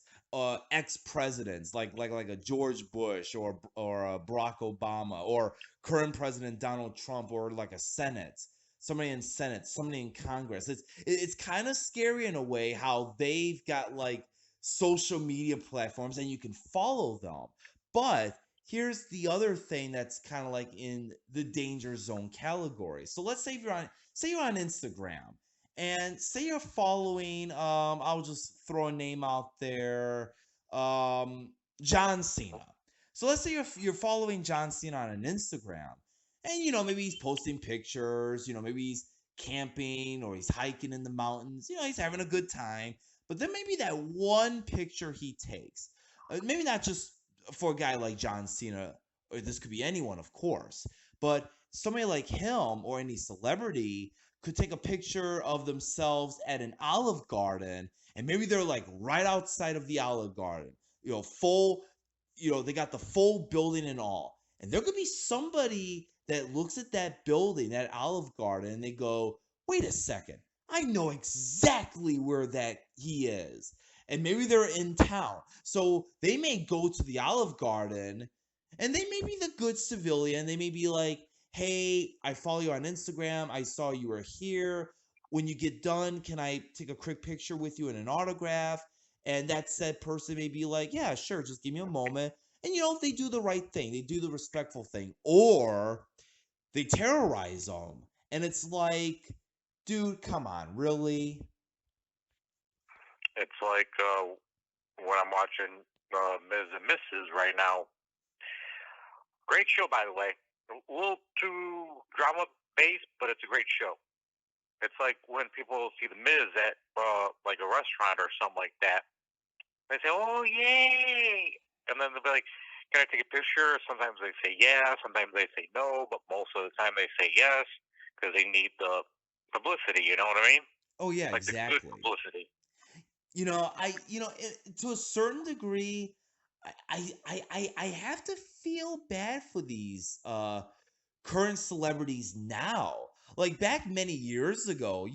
ex-presidents like a George Bush or a Barack Obama or current president Donald Trump or like a Senate, somebody in Congress. It's kind of scary in a way how they've got like social media platforms and you can follow them. But here's the other thing that's kind of like in the danger zone category. So let's say you're on Instagram and say you're following I'll just throw a name out there, um John Cena. So let's say you're following John Cena on an Instagram, and maybe he's posting pictures. Maybe he's camping or he's hiking in the mountains. He's having a good time. But then maybe that one picture he takes, maybe not just for a guy like John Cena, or this could be anyone, of course, but somebody like him or any celebrity could take a picture of themselves at an Olive Garden, and maybe they're like right outside of the Olive Garden, full, they got the full building and all. And there could be somebody that looks at that building, that Olive Garden, and they go, wait a second, I know exactly where that he is. And maybe they're in town. So they may go to the Olive Garden and they may be the good civilian. They may be like, hey, I follow you on Instagram. I saw you were here. When you get done, can I take a quick picture with you and an autograph? And that said person may be like, yeah, sure, just give me a moment. And they do the right thing, they do the respectful thing, or they terrorize them. And it's like, dude, come on, really? It's like when I'm watching Ms. and Mrs. right now. Great show, by the way. A little too drama based, but it's a great show. It's like when people see the Miz at like a restaurant or something like that. They say, "Oh, yay!" And then they'll be like, "Can I take a picture?" Sometimes they say yeah, sometimes they say no, but most of the time they say yes because they need the publicity. You know what I mean? Oh yeah, Like the good exactly. publicity. To a certain degree, I have to feel bad for these current celebrities now. Like back many years ago,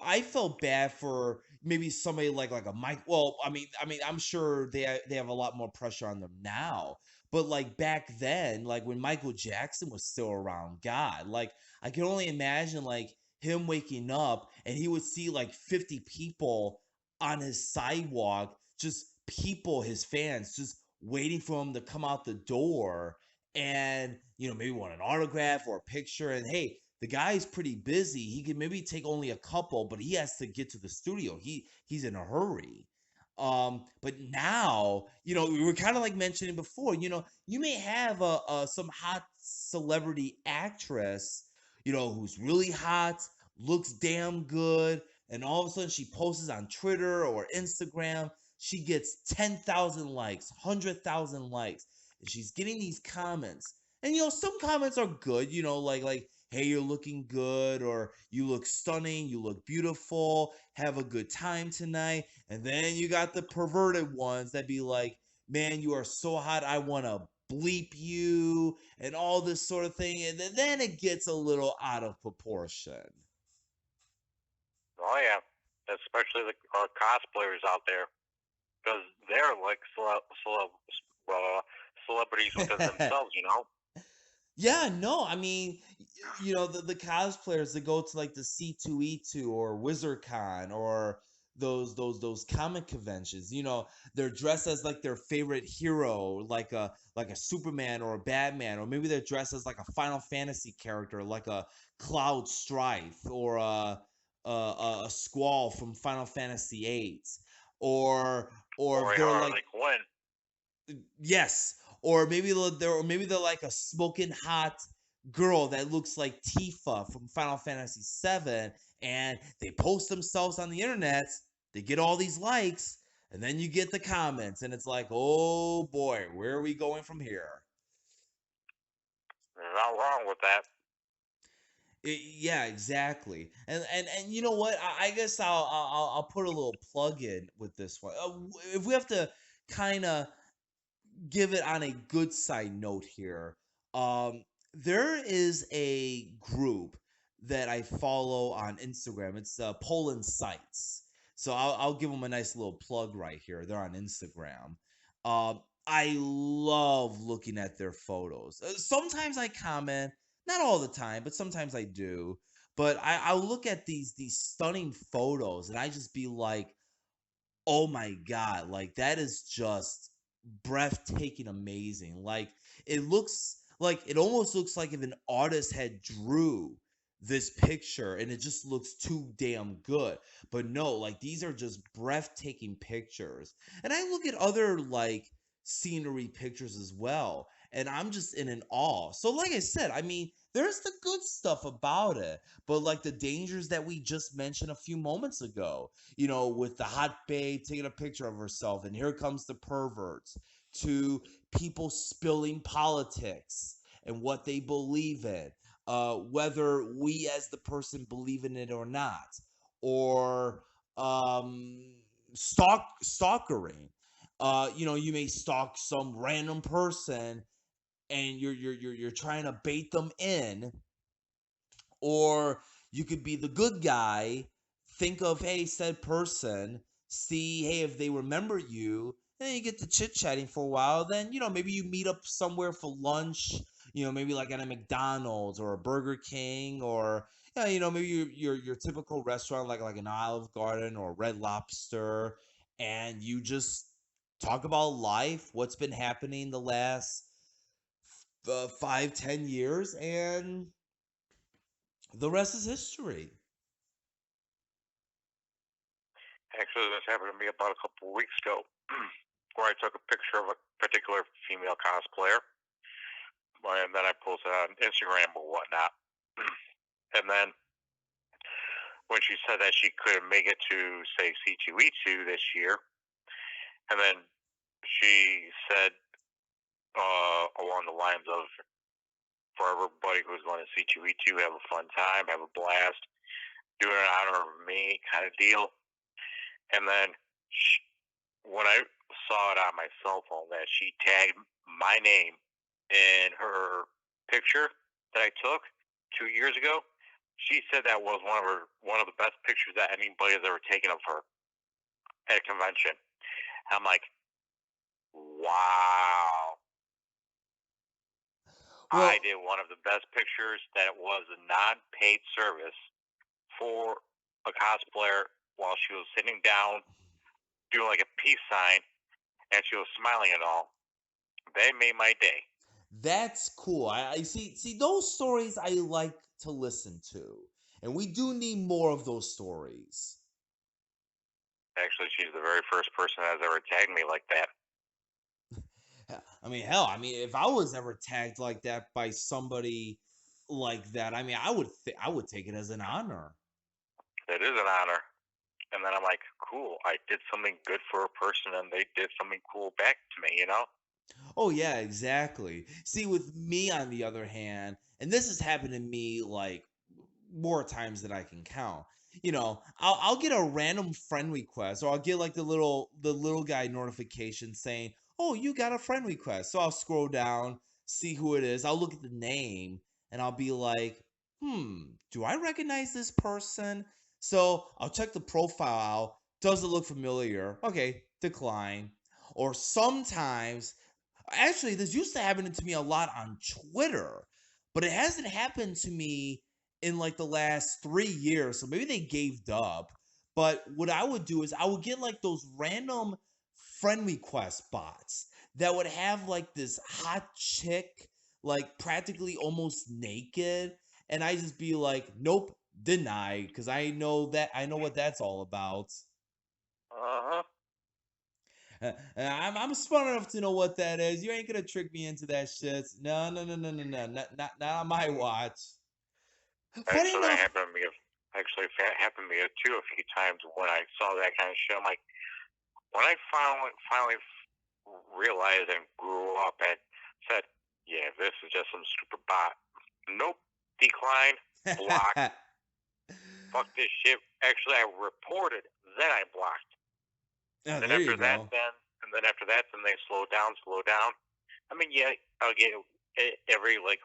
I felt bad for maybe somebody like a Mike. Well, I mean, I'm sure they have a lot more pressure on them now. But like back then, like when Michael Jackson was still around, God, like I can only imagine like him waking up and he would see like 50 people on his sidewalk, just people, his fans, just waiting for him to come out the door and maybe want an autograph or a picture. And hey, the guy's pretty busy. He can maybe take only a couple, but he has to get to the studio. He's in a hurry. But now, we were kind of like mentioning before, you may have some hot celebrity actress, who's really hot, looks damn good, and all of a sudden she posts on Twitter or Instagram. She gets 10,000 likes, 100,000 likes, and she's getting these comments. And some comments are good, like hey, you're looking good, or you look stunning, you look beautiful, have a good time tonight. And then you got the perverted ones that be like, man, you are so hot, I want to bleep you, and all this sort of thing. And then it gets a little out of proportion. Oh yeah, especially the cosplayers out there because they're like celebrities within themselves. You know. Yeah, no, I mean, the cosplayers that go to like the C2E2 or WizardCon or those comic conventions, they're dressed as like their favorite hero, like a Superman or a Batman, or maybe they're dressed as like a Final Fantasy character, like a Cloud Strife or a Squall from Final Fantasy VIII, or Or if a they're like, Harley Quinn. yes, or maybe they're like a smoking hot girl that looks like Tifa from Final Fantasy VII, and they post themselves on the internet. They get all these likes, and then you get the comments, and it's like, oh boy, where are we going from here? There's not wrong with that. Yeah, exactly. And you know what? I guess I'll put a little plug in with this one. If we have to kind of give it on a good side note here, um, there is a group that I follow on Instagram. It's Poland Sites. So I'll give them a nice little plug right here. They're on Instagram. I love looking at their photos. Sometimes I comment, not all the time, but sometimes I do. But I'll look at these stunning photos and I just be like, oh my god, like that is just breathtaking amazing. Like it looks like, it almost looks like if an artist had drew this picture and it just looks too damn good. But no, like these are just breathtaking pictures. And I look at other like scenery pictures as well, and I'm just in an awe. So like I said, I mean, there's the good stuff about it, but like the dangers that we just mentioned a few moments ago, with the hot babe taking a picture of herself, and here comes the perverts, to people spilling politics and what they believe in, whether we as the person believe in it or not, or um, stalkering. You may stalk some random person, and you're trying to bait them in, or you could be the good guy, think of, hey, said person, see, hey, if they remember you, then you get to chit chatting for a while. Then, maybe you meet up somewhere for lunch, maybe like at a McDonald's or a Burger King, or, yeah, maybe your typical restaurant, like an Olive Garden or Red Lobster, and you just talk about life, what's been happening the last 5-10 years, and the rest is history. Actually, this happened to me about a couple of weeks ago, where I took a picture of a particular female cosplayer, and then I posted on Instagram or whatnot. And then when she said that she couldn't make it to, say, C2E2 this year, and then she said along the lines of, for everybody who's going to C2E2, have a fun time, have a blast, do it in honor of me, kind of deal. And then she, when I saw it on my cell phone that she tagged my name in her picture that I took 2 years ago, she said that was one of the best pictures that anybody has ever taken of her at a convention. I'm like, wow. I Well, did one of the best pictures that was a non-paid service for a cosplayer while she was sitting down doing like a peace sign, and she was smiling and all. They made my day. that's cool. I see those stories I like to listen to. And we do need more of those stories. Actually, she's the very first person that has ever tagged me like that. I mean, hell, I mean, if I was ever tagged like that by somebody like that, I mean, I would take it as an honor. It is an honor. And then I'm like, cool, I did something good for a person and they did something cool back to me, you know? Oh yeah, exactly. See, with me on the other hand, and this has happened to me like more times than I can count. I'll get a random friend request, or I'll get like the little guy notification saying, "Oh, you got a friend request." So I'll scroll down, see who it is. I'll look at the name, and I'll be like, do I recognize this person?" So I'll check the profile out. Does it look familiar? Okay, decline. Or sometimes, actually, this used to happen to me a lot on Twitter, but it hasn't happened to me in like the last 3 years. So maybe they gave up. But what I would do is I would get like those random friend request bots that would have like this hot chick, like practically almost naked. And I just be like, nope, deny, because I know what that's all about. Uh huh. I'm smart enough to know what that is. You ain't gonna trick me into that shit. No, no, no, no, no, no, not on my watch. Funny Actually, that enough, happened to me. Actually, that happened to me too a few times when I saw that kind of shit. I'm like, when I finally realized and grew up and said, yeah, this is just some stupid bot. Nope, decline, block, fuck this shit. Actually, I reported, then I blocked. oh, And then there you after that, go. then they slow down, slow down. I mean, yeah, I'll get every like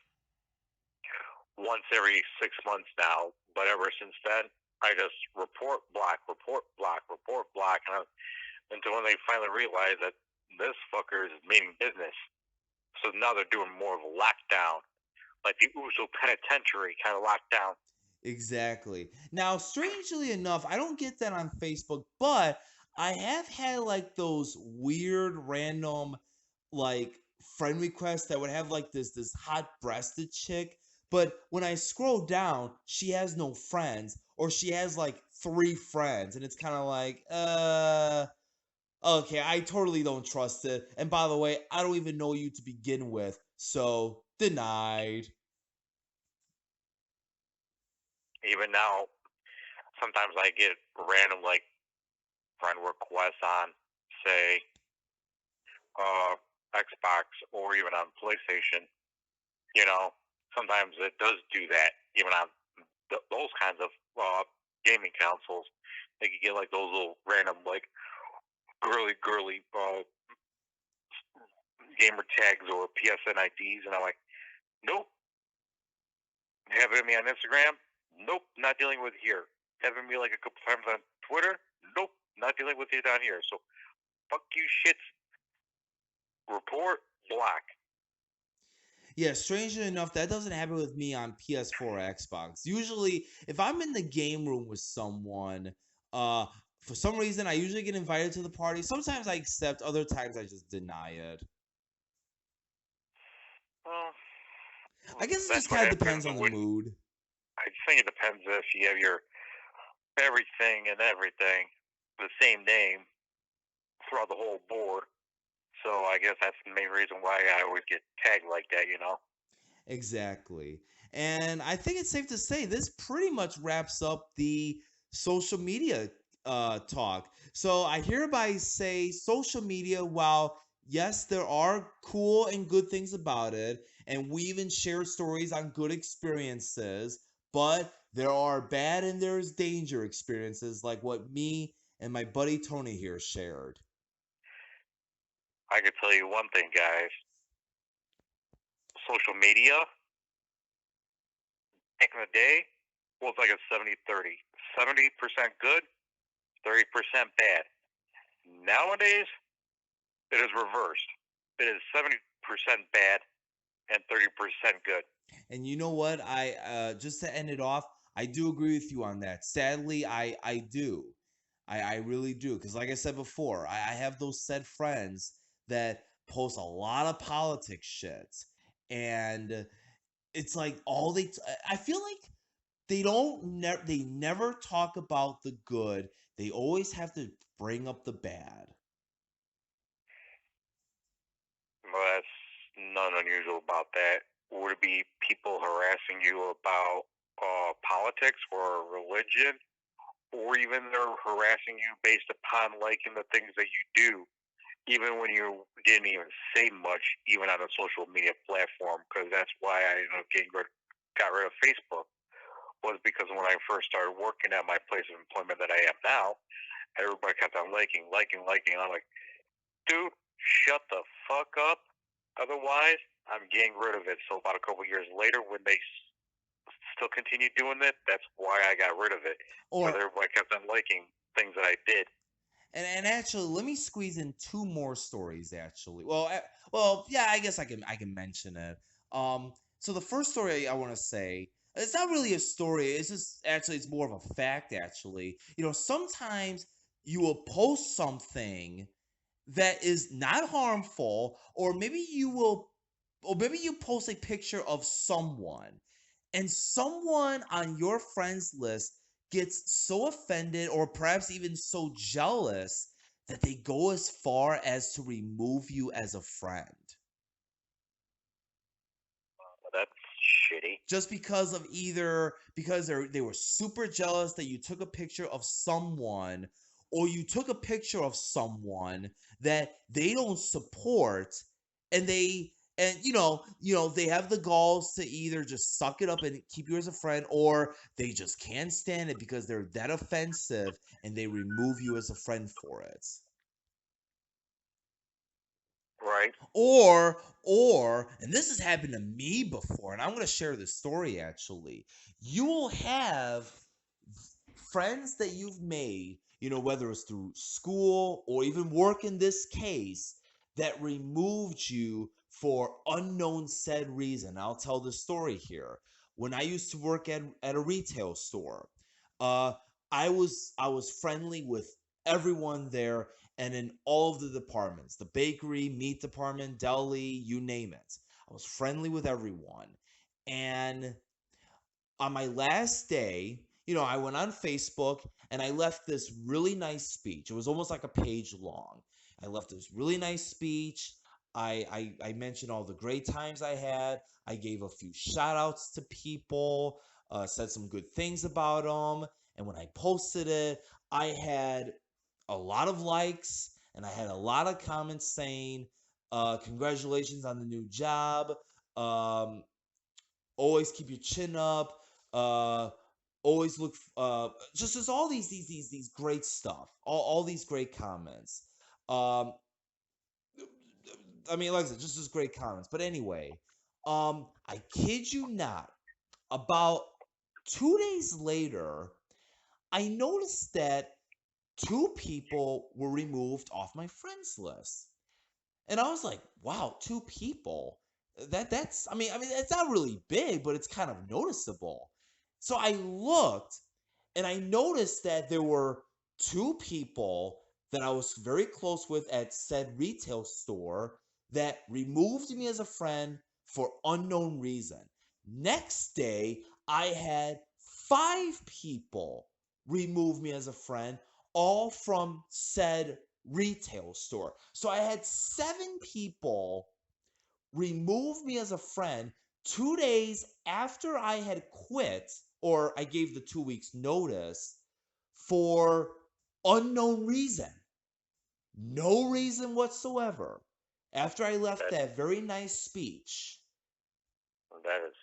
once every 6 months now. But ever since then, I just report block, report block, report block, until when they finally realize that this fucker is meaning business. So now they're doing more of a lockdown, like the Uso Penitentiary kind of lockdown. Exactly. Now, strangely enough, I don't get that on Facebook, but I have had like those weird random like friend requests that would have like this hot-breasted chick, but when I scroll down, she has no friends or she has like 3 friends and it's kind of like okay, I totally don't trust it. And by the way, I don't even know you to begin with. So, denied. Even now, sometimes I get random like friend requests on, say, uh, Xbox or even on PlayStation. You know, sometimes it does do that, even on those kinds of gaming consoles. They could get like those little random like girly gamer tags or PSN IDs, and I'm like, nope. Having me on Instagram, nope, not dealing with here. Having me like a couple times on Twitter, nope, not dealing with you down here. So fuck you, shits. Report, block. Yeah, strangely enough, that doesn't happen with me on PS4 or Xbox. Usually, if I'm in the game room with someone, uh, for some reason, I usually get invited to the party. Sometimes I accept, other times I just deny it. Well, I guess it that's just what kind of happens depends on the when mood. I think it depends if you have your everything and everything the same name throughout the whole board. So I guess that's the main reason why I always get tagged like that, you know? Exactly. And I think it's safe to say this pretty much wraps up the social media talk. So I hereby say social media, while yes, there are cool and good things about it, and we even share stories on good experiences, but there are bad and there's danger experiences like what me and my buddy Tony here shared. I can tell you one thing, guys. Social media, back in the day, was like a 70-30. 70% good, 30% bad. Nowadays, it is reversed. It is 70% bad and 30% good. And you know what? I just to end it off, I do agree with you on that. Sadly, I do. I really do. Because like I said before, I have those said friends that post a lot of politics shit. And it's like all I feel like they never talk about the good. They always have to bring up the bad. Well, that's none unusual about that. Would it be people harassing you about politics or religion, or even they're harassing you based upon liking the things that you do, even when you didn't even say much, even on a social media platform? Because that's why I ended up got rid of Facebook. Was because when I first started working at my place of employment that I am now, everybody kept on liking. I'm like, dude, shut the fuck up. Otherwise, I'm getting rid of it. So about a couple years later, when they still continue doing it, that's why I got rid of it. Because Or everybody kept on liking things that I did. and actually, let me squeeze in 2 more stories. Actually, well, yeah, I guess I can mention it. So the first story I want to say, it's not really a story. It's just actually it's more of a fact. Actually, sometimes you will post something that is not harmful, or maybe you post a picture of someone, and someone on your friends list gets so offended or perhaps even so jealous that they go as far as to remove you as a friend. That's shitty. Just because of either because they were super jealous that you took a picture of someone, or you took a picture of someone that they don't support, and they have the galls to either just suck it up and keep you as a friend, or they just can't stand it because they're that offensive and they remove you as a friend for it. Right. Or and this has happened to me before, and I'm going to share this story actually. You will have friends that you've made, whether it's through school or even work in this case, that removed you for unknown said reason. I'll tell the story here. When I used to work at a retail store, uh, I was friendly with everyone there and in all of the departments, the bakery, meat department, deli, you name it. I was friendly with everyone. And on my last day, I went on Facebook and I left this really nice speech. It was almost like a page long. I left this really nice speech. I mentioned all the great times I had. I gave a few shout outs to people, said some good things about them. And when I posted it, I had a lot of likes and I had a lot of comments saying, congratulations on the new job. Um, Always keep your chin up. Uh, always look. Just all these great stuff. All these great comments. Um, I mean, like I said, just great comments. But anyway, I kid you not. About 2 days later, I noticed that two people were removed off my friends list. And I was like, wow, two people. That's I mean it's not really big, but it's kind of noticeable. So I looked and I noticed that there were two people that I was very close with at said retail store that removed me as a friend for unknown reason. Next day, I had five people remove me as a friend, all from said retail store. So I had seven people remove me as a friend 2 days after I had quit, or I gave the 2 weeks notice, for unknown reason. No reason whatsoever. After I left That that very nice speech. that is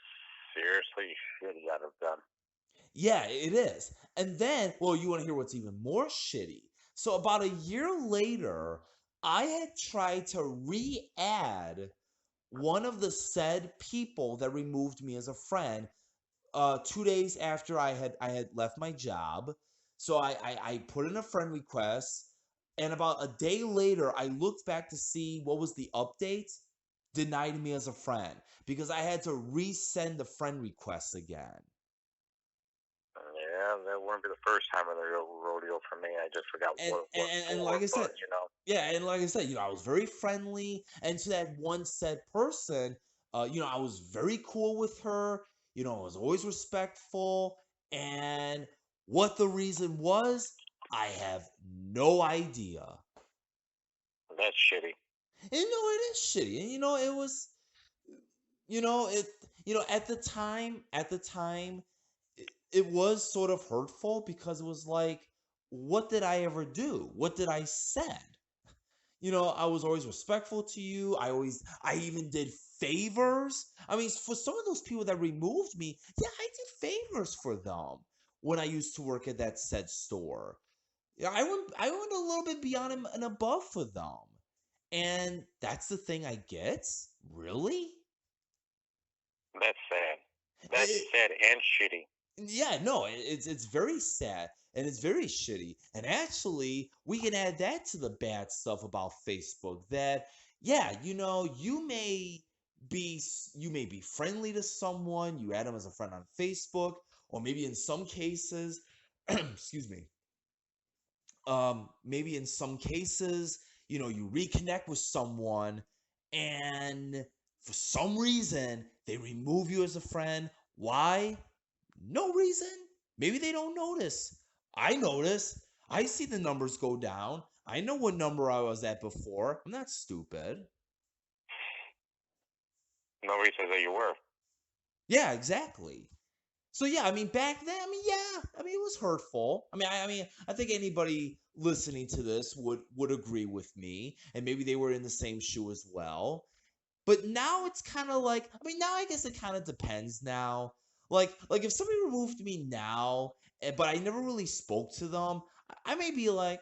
seriously shitty out of them. Yeah, it is. And then, well, you want to hear what's even more shitty? So, about a year later, I had tried to re add one of the said people that removed me as a friend 2 days after I had left my job. So I put in a friend request, and about a day later, I looked back to see what was the update. Denied me as a friend because I had to resend the friend request again. Yeah, that wouldn't be the first time in the real rodeo for me. I just forgot And what and, it was and and for, like I said, but you know, yeah, and like I said, I was very friendly, and to that one said person, I was very cool with her. I was always respectful, and what the reason was, I have no idea. that's shitty. And it is shitty, and it was, it, at the time, it was sort of hurtful because it was like, what did I ever do? What did I said? I was always respectful to you. I even did favors. I mean, for some of those people that removed me, yeah, I did favors for them when I used to work at that said store. Yeah, I went a little bit beyond and above for them. And that's the thing I get? Really? That's sad. That's It, sad and shitty. Yeah, no, it's very sad and it's very shitty. And actually, we can add that to the bad stuff about Facebook. That yeah, you may be friendly to someone, you add them as a friend on Facebook, or maybe in some cases, excuse me, maybe in some cases, you reconnect with someone, and for some reason they remove you as a friend. Why? No reason. Maybe they don't notice. I notice. I see the numbers go down. I know what number I was at before. I'm not stupid. Nobody says that you were. Yeah, exactly. So yeah, I mean back then, I mean yeah, I mean it was hurtful. I think anybody listening to this would agree with me, and maybe they were in the same shoe as well. But now it's kind of like, I mean, now I guess it kind of depends now. Like if somebody removed me now, but I never really spoke to them, I may be like,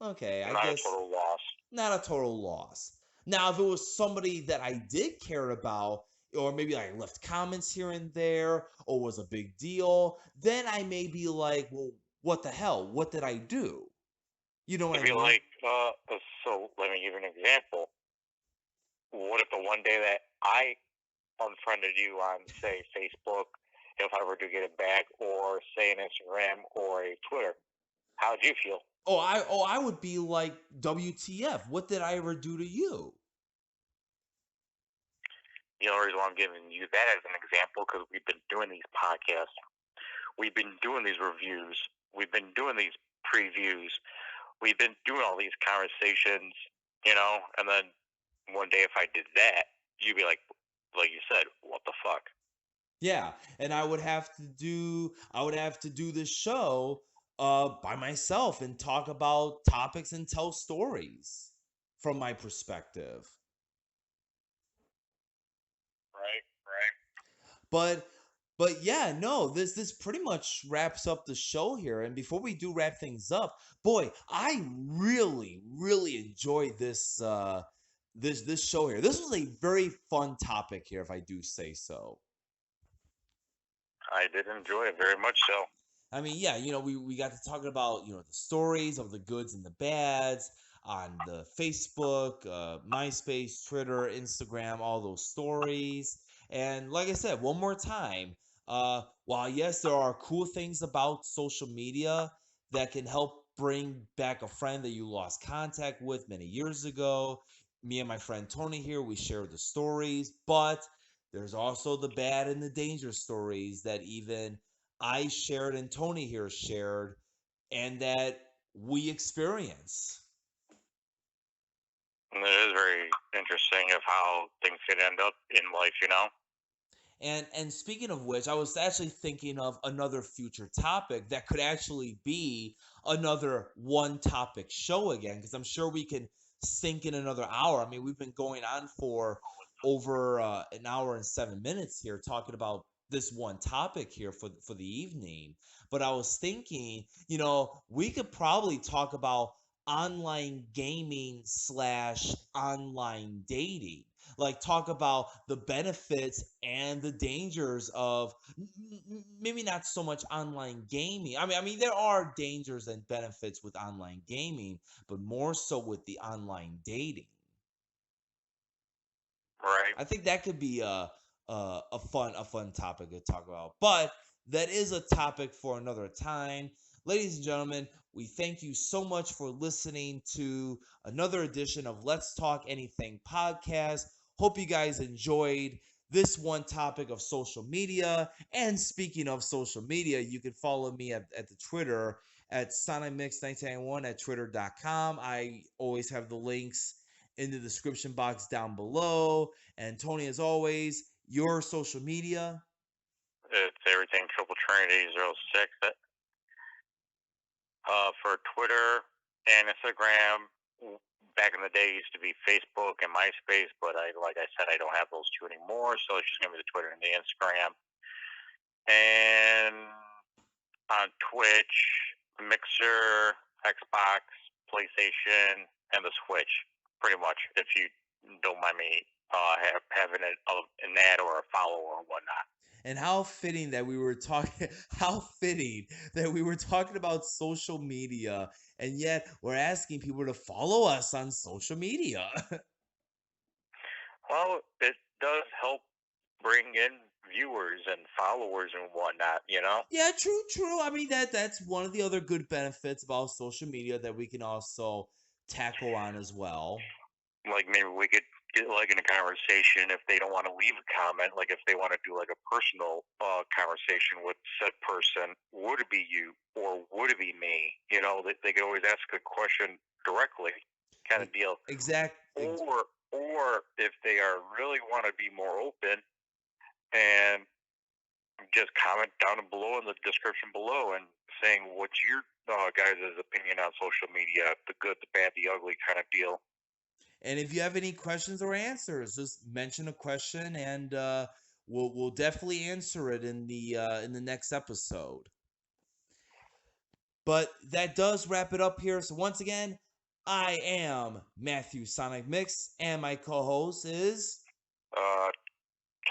okay, I Not a guess total loss. not a total loss. Now, if it was somebody that I did care about, or maybe I left comments here and there, or was a big deal, then I may be like, well, what the hell? What did I do? You know what I I feel mean? like, so let me give you an example. What if the one day that I unfriended you on, say, Facebook, if I were to get it back, or say an Instagram or a Twitter, how'd you feel? I would be like, WTF? What did I ever do to you? The only reason why I'm giving you that as an example, because we've been doing these podcasts, we've been doing these reviews, we've been doing these previews, we've been doing all these conversations, and then one day if I did that, you'd be like you said, what the fuck? Yeah, and I would have to do this show by myself and talk about topics and tell stories from my perspective. Right, right. But but yeah, no, this pretty much wraps up the show here. And before we do wrap things up, boy, I really enjoyed this show here. This was a very fun topic here, if I do say so. I did enjoy it very much so. I mean, yeah, we got to talking about, the stories of the goods and the bads on the Facebook, MySpace, Twitter, Instagram, all those stories. And like I said, one more time, while yes, there are cool things about social media that can help bring back a friend that you lost contact with many years ago. Me and my friend Tony here, we share the stories, but there's also the bad and the dangerous stories that even I shared and Tony here shared, and that we experience. And it is very interesting of how things could end up in life. And speaking of which, I was actually thinking of another future topic that could actually be another one topic show again, because I'm sure we can sink in another hour. I mean, we've been going on for over an hour and 7 minutes here talking about this one topic here for the evening. But I was thinking, we could probably talk about online gaming slash online dating, like talk about the benefits and the dangers of maybe not so much online gaming. I mean there are dangers and benefits with online gaming, but more so with the online dating. Right. I think that could be a fun topic to talk about. But that is a topic for another time. Ladies and gentlemen, we thank you so much for listening to another edition of Let's Talk Anything podcast. Hope you guys enjoyed this one topic of social media. And speaking of social media, you can follow me at the Twitter at SonicMix1991 at twitter.com. I always have the links in the description box down below. And Tony, as always, your social media. It's everything Triple Trinity 06. For Twitter and Instagram, back in the day used to be Facebook and MySpace, but like I said, I don't have those two anymore, so it's just gonna be the Twitter and the Instagram. And on Twitch, Mixer, Xbox, PlayStation, and the Switch, pretty much. If you don't mind me having an ad or a follow or whatnot. And how fitting that we were talking how fitting that we were talking about social media, and yet we're asking people to follow us on social media. Well, it does help bring in viewers and followers and whatnot. Yeah, true. I mean that's one of the other good benefits about social media that we can also tackle on as well. Like maybe we could get like in a conversation if they don't want to leave a comment, like if they want to do like a personal conversation with said person, would it be you or would it be me? You know, they could always ask a question directly, kind of E- deal. Exact. Or if they are really want to be more open and just comment down below in the description below and saying what's your guys' opinion on social media, the good, the bad, the ugly kind of deal. And if you have any questions or answers, just mention a question, and we'll definitely answer it in the next episode. But that does wrap it up here. So once again, I am Matthew Sonic Mix, and my co-host is. Uh,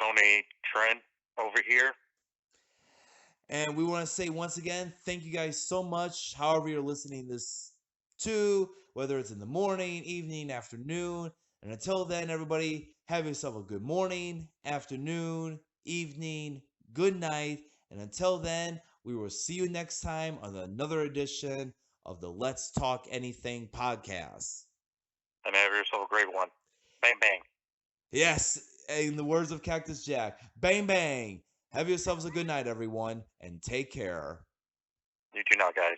Tony Trent over here. And we want to say once again, thank you guys so much. However, you're listening this to, whether it's in the morning, evening, afternoon. And until then, everybody, have yourself a good morning, afternoon, evening, good night. And until then, we will see you next time on another edition of the Let's Talk Anything podcast. And have yourself a great one. Bang, bang. Yes, in the words of Cactus Jack, bang, bang. Have yourselves a good night, everyone, and take care. You too now, guys.